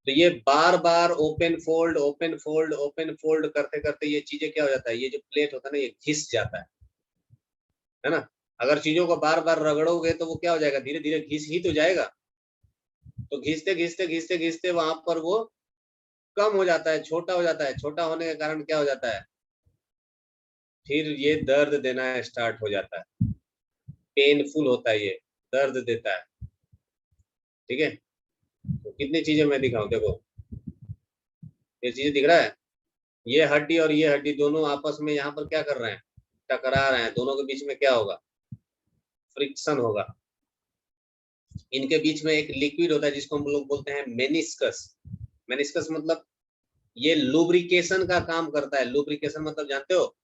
Speaker 1: तो ये बार बार open fold open fold open fold करते करते ये चीजें क्या हो जाता है, ये जो प्लेट होता है ना ये घिस जाता है ना। अगर चीजों को बार बार रगड़ोगे तो वो क्या हो जाएगा, धीरे धीरे घिस ही तो जाएगा, तो घिसते घिसते घिसते घिसते वहां पर वो कम हो जाता है, छोटा हो जाता है, छोटा होने के कारण क्या हो जाता है, फिर ये दर्द देना स्टार्ट हो जाता है, पेनफुल होता है, ये दर्द देता है, ठीक है। तो कितनी चीजें मैं दिखाऊं, देखो ये चीजें दिख रहा है, ये हड्डी और ये हड्डी दोनों आपस में यहाँ पर क्या कर रहे हैं, टकरा रहे हैं, दोनों के बीच में क्या होगा, फ्रिक्शन होगा। इनके बीच में एक लिक्विड होता है जिसको हम लोग बोलते हैं मेनिस्कस, मेनिस्कस मतलब ये लुब्रिकेशन का काम करता है। लुब्रिकेशन मतलब जानते हो,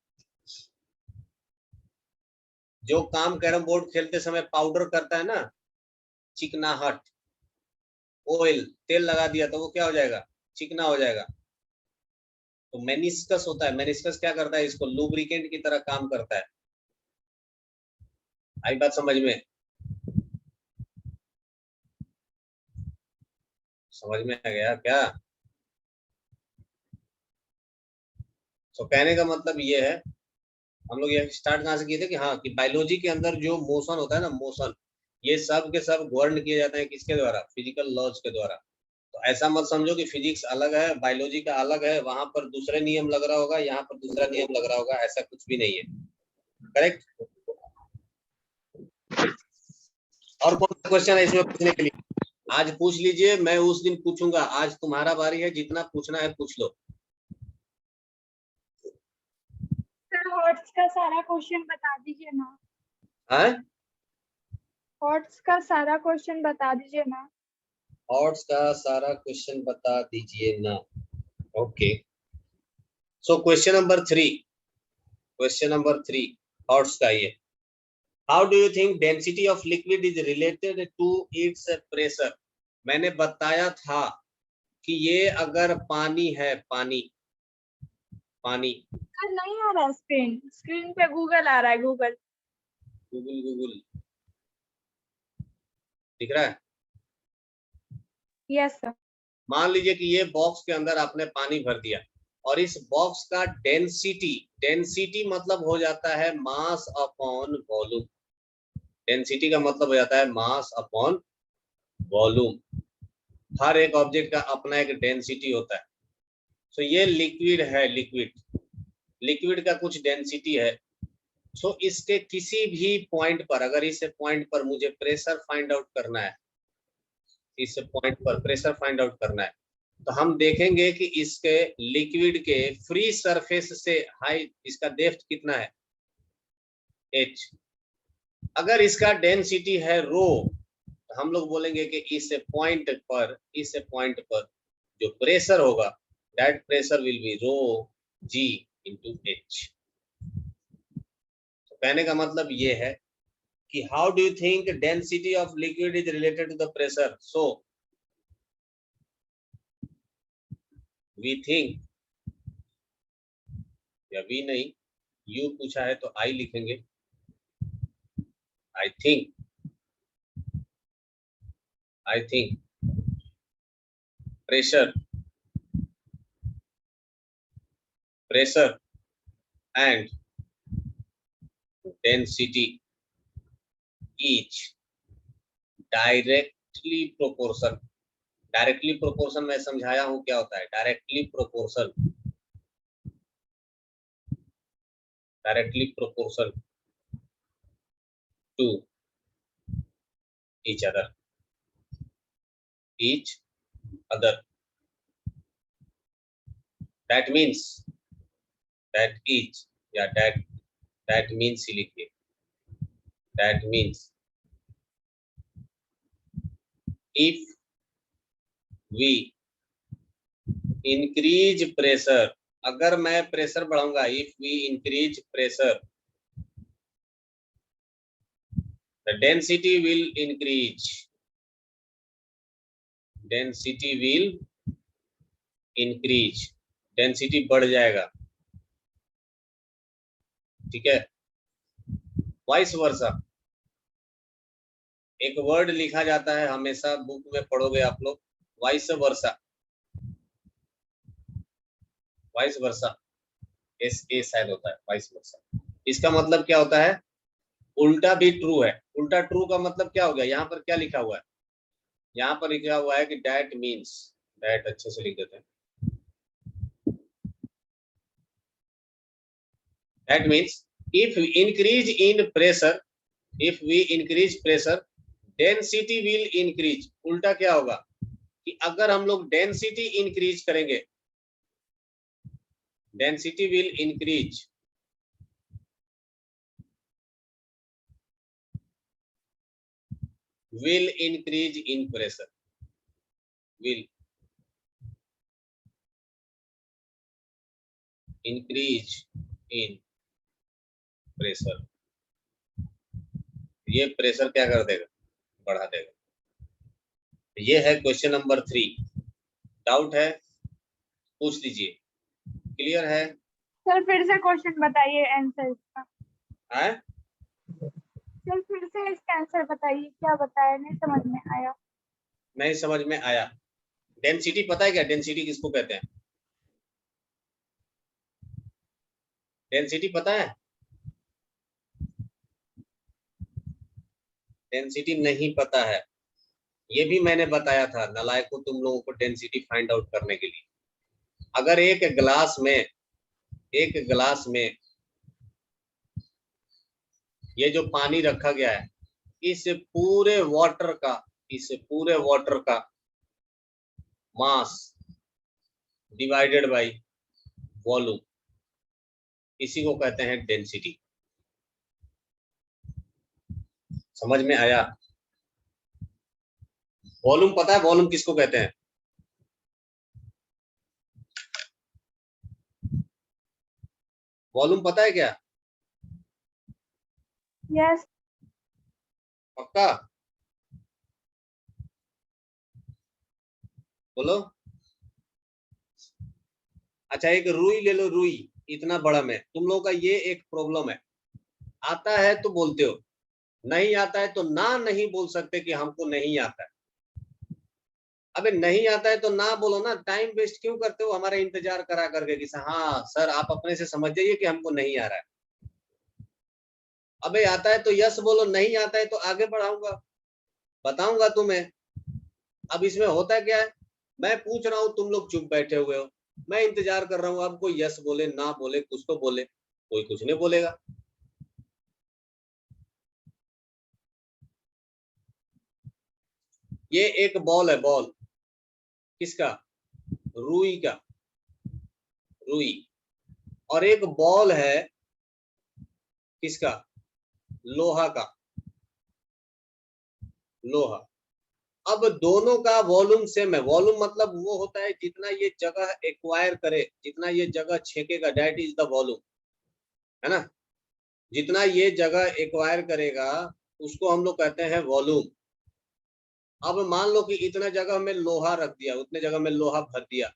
Speaker 1: जो काम कैरम बोर्ड खेलते समय पाउडर करता है ना, चिकनाहट, ऑयल तेल लगा दिया तो वो क्या हो जाएगा, चिकना हो जाएगा। तो मेनिस्कस होता है, मेनिस्कस क्या करता है, इसको लुब्रिकेंट की तरह काम करता है। आई बात समझ में, समझ में आ गया क्या? तो कहने का मतलब ये है, हम लोग ये स्टार्ट कहाँ से किए थे कि हाँ, कि बायोलॉजी के अंदर जो मोशन होता है ना, मोशन, ये सब के सब गवर्न किए जाते हैं किसके द्वारा, फिजिकल लॉज के द्वारा। तो ऐसा मत समझो कि फिजिक्स अलग है, बायोलॉजी का अलग है, वहां पर दूसरे नियम लग रहा होगा, यहाँ पर दूसरा नियम लग रहा होगा, ऐसा कुछ भी नहीं है, करेक्ट। और कौन सा क्वेश्चन है इसमें पूछने के लिए, आज पूछ लीजिए, मैं उस दिन पूछूंगा, आज तुम्हारा बारी है, जितना पूछना है पूछ लो।
Speaker 2: सर हॉर्ट्स का सारा क्वेश्चन बता दीजिए ना।
Speaker 1: है,
Speaker 2: हॉर्ट्स का सारा क्वेश्चन बता दीजिए ना।
Speaker 1: हॉर्ट्स का सारा क्वेश्चन बता दीजिए ना, okay. So question number 3, question number 3 HOTS का ये, how do you think density of liquid is related to its pressure. मैंने बताया था कि ये अगर पानी है, पानी पानी,
Speaker 2: सर नहीं आ रहा है स्क्रीन पे गूगल आ रहा है, गूगल।
Speaker 1: गूगल गूगल दिख रहा है।
Speaker 2: Yes sir.
Speaker 1: मान लीजिए कि ये बॉक्स के अंदर आपने पानी भर दिया और इस बॉक्स का डेंसिटी, डेंसिटी मतलब हो जाता है मास अपॉन वॉल्यूम। डेंसिटी का मतलब हो जाता है मास अपॉन वॉल्यूम। हर एक ऑब्जेक्ट का अपना एक डेंसिटी होता है। सो ये लिक्विड है, लिक्विड, लिक्विड का कुछ डेंसिटी है। सो इसके किसी भी पॉइंट पर, अगर इस पॉइंट पर मुझे प्रेशर फाइंड आउट करना है, इस पॉइंट पर प्रेशर फाइंड आउट करना है, तो हम देखेंगे कि इसके लिक्विड के फ्री सरफेस से हाइट, इसका डेप्थ कितना है, h। अगर इसका डेंसिटी है रो, तो हम लोग बोलेंगे कि इस पॉइंट पर, इस पॉइंट पर जो प्रेशर होगा, that pressure will be rho g into h। तो कहने का मतलब ये है कि how do you think density of liquid is related to the pressure. So we think, या वी नहीं, यू पूछा है तो आई लिखेंगे। I think, I think pressure and density each directly proportion। Directly proportion मैं समझाया हूं क्या होता है। Directly proportion, directly proportion to each other, each other। that means, that each, या that means ही लिखिए। that means if we increase pressure, अगर मैं प्रेशर बढ़ाऊंगा, if we increase pressure, the density will increase, density will increase, density बढ़ जाएगा, ठीक है। Vice versa, एक वर्ड लिखा जाता है हमेशा, बुक में पढ़ोगे आप लोग, vice versa, vice versa, S A शायद होता है, वाइस वर्सा। इसका मतलब क्या होता है, उल्टा भी ट्रू है। उल्टा ट्रू का मतलब क्या हो गया, यहाँ पर क्या लिखा हुआ है, यहाँ पर लिखा हुआ है कि दैट मीन्स, दैट अच्छे से लिख देते हैं, that means if we increase in pressure, if we increase pressure, density will increase। उल्टा क्या होगा कि अगर हम लोग डेंसिटी इंक्रीज करेंगे, density will increase, will increase in pressure, will increase in pressure। ये प्रेशर क्या कर देगा, बढ़ा देगा। ये है क्वेश्चन नंबर 3। डाउट है पूछ लीजिए, क्लियर है।
Speaker 2: सर फिर से क्वेश्चन बताइए, आंसर इसका।
Speaker 1: है
Speaker 2: सर फिर से इसका आंसर बताइए, क्या बताया, नहीं समझ में आया।
Speaker 1: नहीं समझ में आया। डेंसिटी पता है क्या, डेंसिटी किसको कहते हैं, डेंसिटी पता है, डेंसिटी नहीं पता है। ये भी मैंने बताया था नालायकों तुम लोगों को, डेंसिटी फाइंड आउट करने के लिए अगर एक ग्लास में, एक ग्लास में ये जो पानी रखा गया है, इस पूरे वाटर का, इस पूरे वाटर का मास डिवाइडेड बाय वॉल्यूम, इसी को कहते हैं डेंसिटी। समझ में आया। वॉल्यूम पता है, वॉल्यूम किसको कहते हैं, वॉल्यूम पता है क्या,
Speaker 2: यस।
Speaker 1: पक्का। बोलो। अच्छा एक रुई ले लो, रुई इतना बड़ा में, तुम लोगों का ये एक प्रॉब्लम है, आता है तो बोलते हो, नहीं आता है तो ना नहीं बोल सकते कि हमको नहीं आता है। अबे नहीं आता है तो ना बोलो ना, टाइम वेस्ट क्यों करते हो हमारा इंतजार करा करके कि हाँ सर आप अपने से समझ जाइए कि हमको नहीं आ रहा है। अबे आता है तो यस बोलो, नहीं आता है तो आगे बढ़ाऊंगा, बताऊंगा तुम्हें। अब इसमें होता क्या है, मैं पूछ रहा हूं, तुम लोग चुप बैठे हुए हो, मैं इंतजार कर रहा हूं, अब कोई यस बोले ना बोले, कुछ तो बोले, कोई कुछ नहीं बोलेगा। ये एक बॉल है, बॉल किसका, रुई का, रुई, और एक बॉल है किसका, लोहा का, लोहा। अब दोनों का वॉल्यूम सेम है, वॉल्यूम मतलब वो होता है जितना ये जगह एक्वायर करे, जितना ये जगह छेकेगा, दैट इज द वॉल्यूम, है ना, जितना ये जगह एक्वायर करेगा उसको हम लोग कहते हैं वॉल्यूम। अब मान लो कि इतना जगह में लोहा रख दिया, उतने जगह में लोहा भर दिया,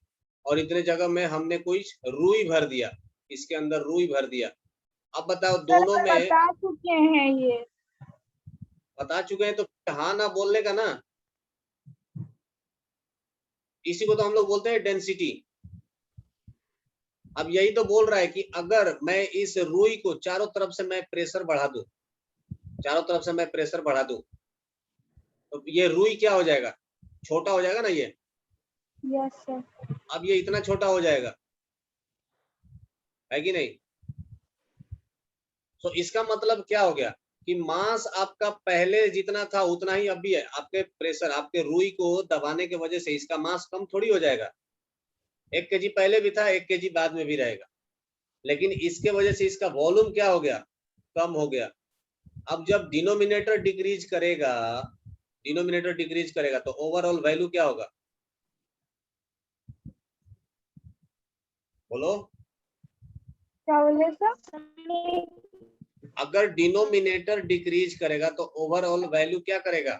Speaker 1: और इतने जगह में हमने कोई रुई भर दिया, इसके अंदर रुई भर दिया। अब बताओ दोनों में,
Speaker 2: बता चुके हैं ये,
Speaker 1: बता चुके हैं तो हाँ ना बोलने का ना, इसी को तो हम लोग बोलते हैं डेंसिटी। अब यही तो बोल रहा है कि अगर मैं इस रुई को चारों तरफ से मैं प्रेशर बढ़ा दूं, चारों तरफ से मैं प्रेशर बढ़ा दूं, तो ये रुई क्या हो जाएगा, छोटा हो जाएगा ना ये।
Speaker 2: Yes sir.
Speaker 1: अब ये इतना छोटा हो जाएगा, है कि नहीं। तो इसका मतलब क्या हो गया कि मास आपका पहले जितना था उतना ही अब भी है, आपके प्रेशर, आपके रुई को दबाने की वजह से इसका मास कम थोड़ी हो जाएगा, 1 kg पहले भी था, 1 kg बाद में भी रहेगा, लेकिन इसके वजह से इसका वॉल्यूम क्या हो गया, कम हो गया। अब जब डिनोमिनेटर डिक्रीज करेगा, डिनोमिनेटर डिक्रीज करेगा तो ओवरऑल वैल्यू क्या होगा, बोलो।
Speaker 2: क्या बोले सर?
Speaker 1: अगर डिनोमिनेटर डिक्रीज करेगा तो ओवरऑल वैल्यू क्या करेगा,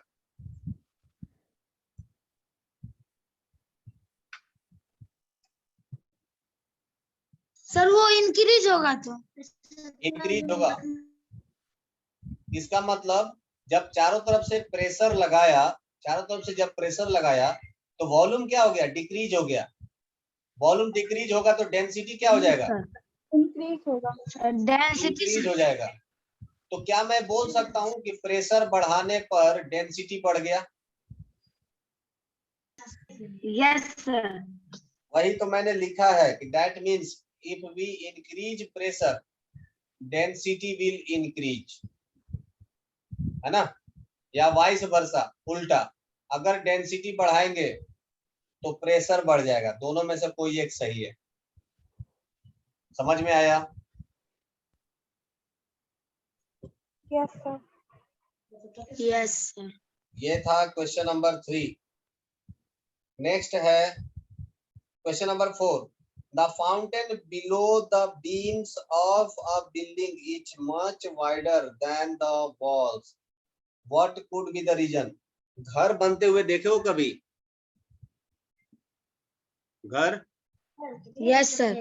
Speaker 3: सर वो इंक्रीज होगा तो
Speaker 1: इंक्रीज होगा। इसका मतलब जब चारों तरफ से प्रेशर लगाया, चारों तरफ से जब प्रेशर लगाया तो वॉल्यूम क्या हो गया, डिक्रीज हो गया। वॉल्यूम डिक्रीज होगा तो डेंसिटी क्या हो जाएगा,
Speaker 2: इंक्रीज होगा।
Speaker 3: डेंसिटी
Speaker 1: इंक्रीज हो जाएगा। तो क्या मैं बोल सकता हूं कि प्रेशर बढ़ाने पर डेंसिटी बढ़ गया,
Speaker 3: यस सर।
Speaker 1: वही तो मैंने लिखा है कि that means if we increase pressure density will increase, है ना, या वाइस वर्सा, उल्टा, अगर डेंसिटी बढ़ाएंगे तो प्रेशर बढ़ जाएगा, दोनों में से कोई एक सही है। समझ में आया।
Speaker 2: Yes sir.
Speaker 3: Yes sir.
Speaker 1: ये था क्वेश्चन नंबर 3। नेक्स्ट है question number 4। The fountain below the beams of a building is much wider than the walls. What could be the reason? घर बनते हुए देखे हो कभी, घर,
Speaker 3: यस सर।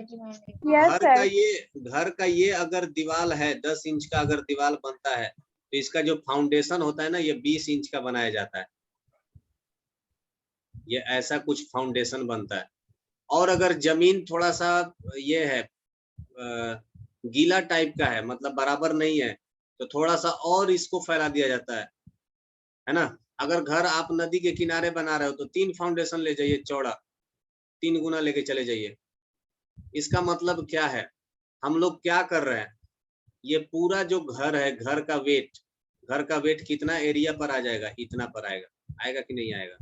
Speaker 2: Yes sir.
Speaker 1: घर का ये अगर दीवार है 10 इंच का, अगर दीवार बनता है तो इसका जो फाउंडेशन होता है ना, ये 20 इंच का बनाया जाता है, ये ऐसा कुछ फाउंडेशन बनता है। और अगर जमीन थोड़ा सा ये है गीला टाइप का है, मतलब बराबर नहीं है, तो थोड़ा सा और इसको फैला दिया जाता है ना। अगर घर आप नदी के किनारे बना रहे हो तो 3 फाउंडेशन ले जाइए, चौड़ा 3 गुना लेके चले जाइए। इसका मतलब क्या है, हम लोग क्या कर रहे हैं, ये पूरा जो घर है, घर का वेट कितना एरिया पर आ जाएगा, इतना पर आएगा, आएगा कि नहीं आएगा,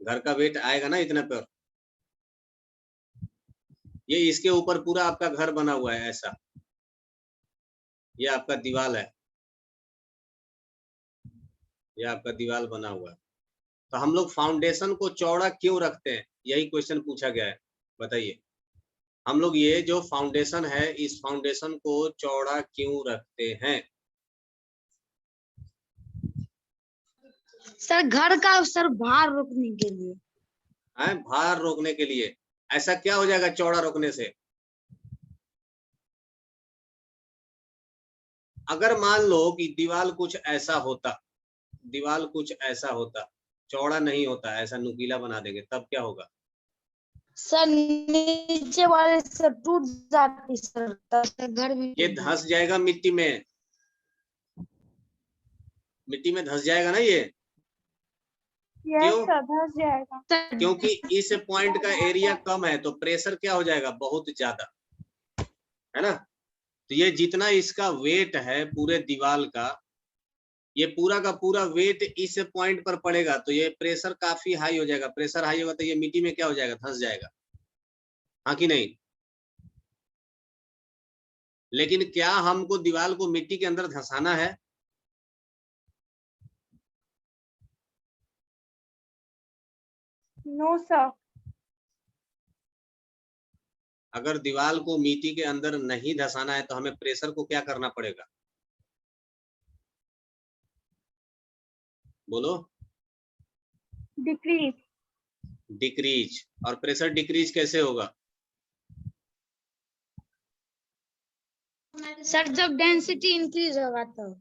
Speaker 1: घर का वेट आएगा ना इतना पर। ये इसके ऊपर पूरा आपका घर बना हुआ है ऐसा, ये आपका दीवार है, ये आपका दीवार बना हुआ है। तो हम लोग फाउंडेशन को चौड़ा क्यों रखते हैं, यही क्वेश्चन पूछा गया है, बताइए। हम लोग ये जो फाउंडेशन है, इस फाउंडेशन को चौड़ा क्यों रखते हैं।
Speaker 3: सर घर का सर भार रोकने के लिए।
Speaker 1: है भार रोकने के लिए। ऐसा क्या हो जाएगा चौड़ा रोकने से? अगर मान लो कि दीवार कुछ ऐसा होता, दीवार कुछ ऐसा होता, चौड़ा नहीं होता, ऐसा नुकीला बना देंगे, तब क्या होगा?
Speaker 3: सर नीचे वाले से टूट जाती सर, तब घर भी
Speaker 1: ये
Speaker 3: टूट
Speaker 1: धंस जाएगा मिट्टी में, मिट्टी में धंस जाएगा ना ये।
Speaker 2: यस
Speaker 1: क्यों?
Speaker 2: सर, धस जाएगा।
Speaker 3: जाती।
Speaker 1: क्योंकि इस पॉइंट का एरिया कम है, तो प्रेशर क्या हो जाएगा? बहुत ज्यादा, है ना। तो ये जितना इसका वेट है पूरे दीवार का, ये पूरा का पूरा वेट इस पॉइंट पर पड़ेगा, तो ये प्रेशर काफी हाई हो जाएगा। प्रेशर हाई होगा तो ये मिट्टी में क्या हो जाएगा? धंस जाएगा, हाँ कि नहीं? लेकिन क्या हमको दीवार को मिट्टी के अंदर धंसाना है?
Speaker 2: No sir.
Speaker 1: अगर दीवार को मिट्टी के अंदर नहीं धंसाना है तो हमें प्रेशर को क्या करना पड़ेगा? बोलो।
Speaker 2: डिक्रीज।
Speaker 1: डिक्रीज। और प्रेशर डिक्रीज कैसे होगा?
Speaker 3: सर जब डेंसिटी इंक्रीज होगा तो।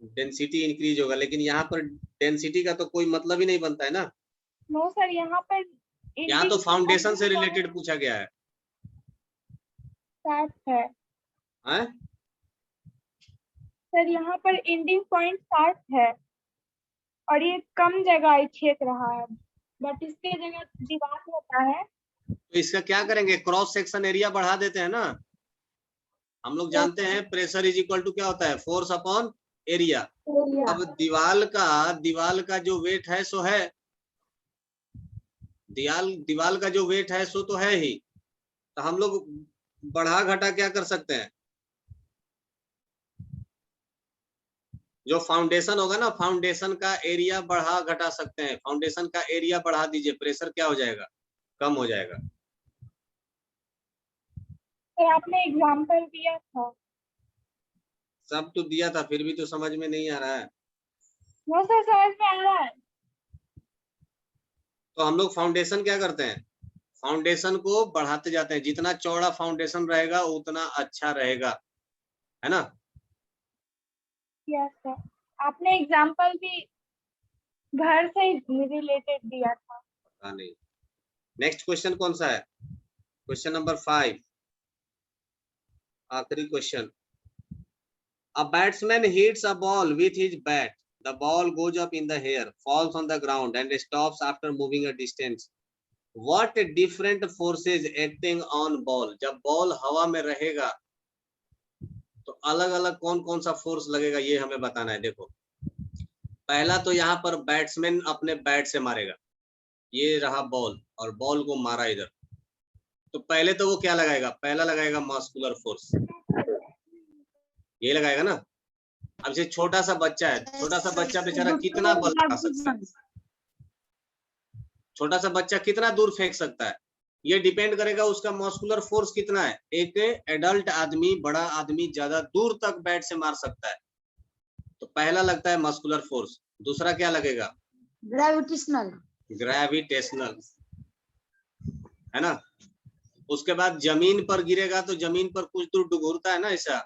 Speaker 1: डेंसिटी इंक्रीज होगा, लेकिन यहाँ पर डेंसिटी का तो कोई मतलब ही नहीं बनता है ना।
Speaker 2: नो सर, यहाँ पर
Speaker 1: यहाँ तो फाउंडेशन से रिलेटेड पूछा गया है।
Speaker 2: 60 है
Speaker 1: हैं?
Speaker 2: सर, यहाँ पर एंडिंग पॉइंट 60 है और ये कम जगह छेद रहा है, बट इसके जगह दीवार होता है।
Speaker 1: तो इसका क्या करेंगे? क्रॉस सेक्शन एरिया बढ़ा देते हैं ना। हम लोग जानते हैं प्रेशर इज इक्वल टू क्या होता है? Force upon area. अब दीवार का जो वेट है सो है, दीवार का जो वेट है सो तो है ही, तो हम लोग बढ़ा घटा क्या कर सकते हैं? जो फाउंडेशन होगा ना, फाउंडेशन का एरिया बढ़ा घटा सकते हैं। फाउंडेशन का एरिया बढ़ा दीजिए, प्रेशर क्या हो जाएगा? कम हो जाएगा।
Speaker 2: सर आपने एग्जाम्पल दिया था।
Speaker 1: सब तो दिया था, फिर भी तो समझ में नहीं आ रहा है।
Speaker 2: नो सर, समझ में आ रहा है।
Speaker 1: तो हम लोग फाउंडेशन क्या करते हैं? फाउंडेशन को बढ़ाते जाते हैं। जितना चौड़ा फाउंडेशन रहेगा उतना अच्छा रहेगा, है ना।
Speaker 2: यस सर, आपने एग्जाम्पल भी घर से रिलेटेड दिया था।
Speaker 1: पता नहीं। नेक्स्ट क्वेश्चन कौन सा है? क्वेश्चन नंबर 5, आखिरी question. A batsman hits a ball with his bat. The ball goes up in the air, falls on the ground and stops after moving a distance. What different forces acting on ball? जब ball हवा में रहेगा तो अलग अलग कौन कौन सा फोर्स लगेगा, ये हमें बताना है। देखो, पहला तो यहाँ पर बैट्समैन अपने बैट से मारेगा, ये रहा बॉल और बॉल को मारा इधर, तो पहले तो वो क्या लगाएगा? पहला लगाएगा मस्कुलर फोर्स, ये लगाएगा ना। अब जैसे छोटा सा बच्चा है, छोटा सा बच्चा बेचारा कितना बल लगा सकता है? छोटा सा बच्चा कितना दूर फेंक सकता है? ये डिपेंड करेगा उसका मस्कुलर फोर्स कितना है। एक एडल्ट आदमी, बड़ा आदमी ज्यादा दूर तक बैट से मार सकता है, तो पहला लगता है मस्कुलर फोर्स। दूसरा क्या लगेगा?
Speaker 3: ग्रेविटेशनल।
Speaker 1: ग्रेविटेशनल, है ना। उसके बाद जमीन पर गिरेगा तो जमीन पर कुछ दूर डुगुरता है ना, ऐसा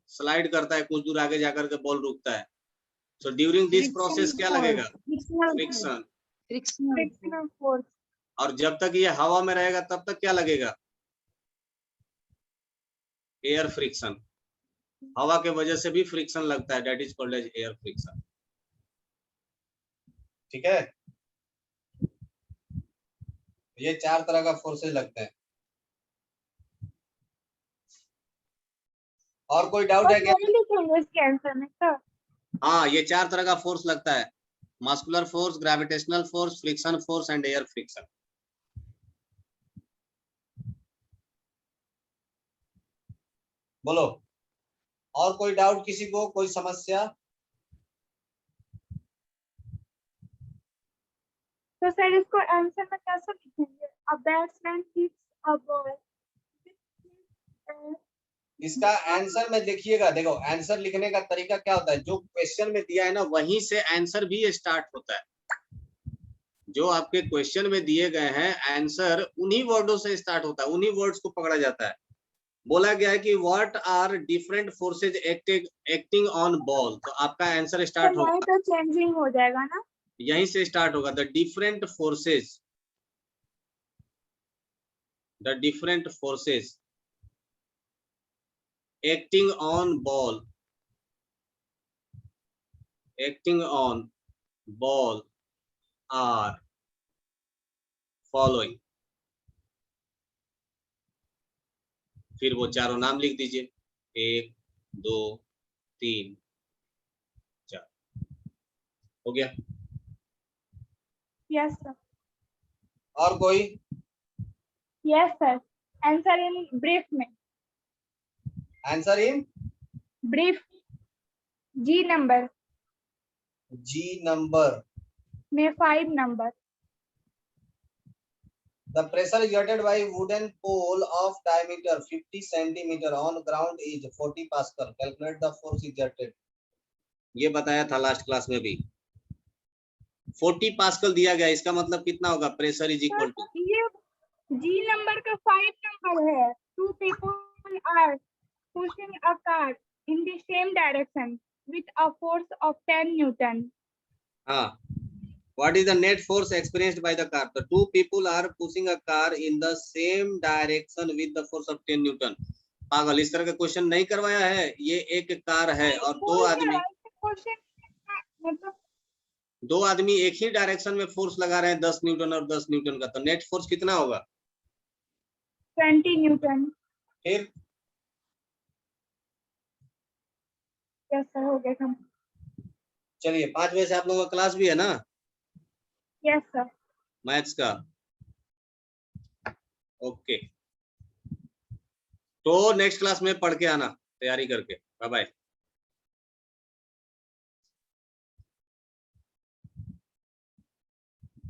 Speaker 1: स्लाइड करता है, कुछ दूर आगे जाकर के बॉल रुकता है। सो ड्यूरिंग दिस प्रोसेस क्या लगेगा? फ्रिक्शन।
Speaker 2: Frictional force.
Speaker 1: और जब तक ये हवा में रहेगा तब तक क्या लगेगा? Air friction. हवा के वजह से भी फ्रिक्शन लगता है, that is called as air friction. ठीक है, ये 4 तरह का फोर्सेज लगते हैं। और कोई डाउट है क्या?
Speaker 2: लिखेंगे इसके आंसर में सर?
Speaker 1: हाँ, ये 4 तरह का फोर्स लगता है, muscular force, gravitational force, friction force and air friction. बोलो, और कोई डाउट किसी को, कोई समस्या?
Speaker 2: तो सर इसको आंसर में कैसे लिखेंगे? A batsman hits a ball
Speaker 1: इसका आंसर में देखिएगा, देखो आंसर लिखने का तरीका क्या होता है, जो क्वेश्चन में दिया है ना वहीं से आंसर भी स्टार्ट होता है। जो आपके क्वेश्चन में दिए गए हैं आंसर उन्हीं वर्डों से स्टार्ट होता है, उन्हीं वर्ड्स को पकड़ा जाता है। बोला गया है कि what are different forces acting on ball, तो आपका आंसर स्टार्ट
Speaker 2: तो
Speaker 1: होगा
Speaker 2: यही तो चेंजिंग हो जाएगा ना।
Speaker 1: यहीं से स्टार्ट होगा। The different forces acting on ball are following. फिर वो चारों नाम लिख दीजिए, 1 2 3 4, हो गया।
Speaker 2: Yes sir.
Speaker 1: और कोई?
Speaker 2: Yes sir, answer in brief में।
Speaker 1: आंसर इन
Speaker 2: ब्रीफ, जी नंबर में 5 number.
Speaker 1: The pressure exerted by wooden pole of diameter 50 centimeter on ground is 40 pascal. Calculate the force exerted. ये बताया था लास्ट क्लास में भी। 40 पास्कल दिया गया, इसका मतलब कितना होगा? प्रेशर इज इक्वल टू,
Speaker 2: ये जी नंबर का 5 नंबर है। 2 people are pushing a car in the same direction with a force of 10 Newton.
Speaker 1: हाँ, what is the net force experienced by the car? The two people are pushing a car in the same direction with the force of 10 Newton. पागल, इस तरह का question नहीं करवाया है। ये एक कार है और दो आदमी एक ही डायरेक्शन में फोर्स लगा रहे हैं 10 न्यूटन और 10 न्यूटन का, तो नेट फोर्स कितना होगा?
Speaker 2: 20 न्यूटन।
Speaker 1: फिर
Speaker 2: यस सर, हो गया हम।
Speaker 1: चलिए 5 बजे से आप लोगों का क्लास भी है ना?
Speaker 2: Yes sir.
Speaker 1: मैथ्स का। ओके, तो नेक्स्ट क्लास में पढ़ के आना, तैयारी करके। Bye bye.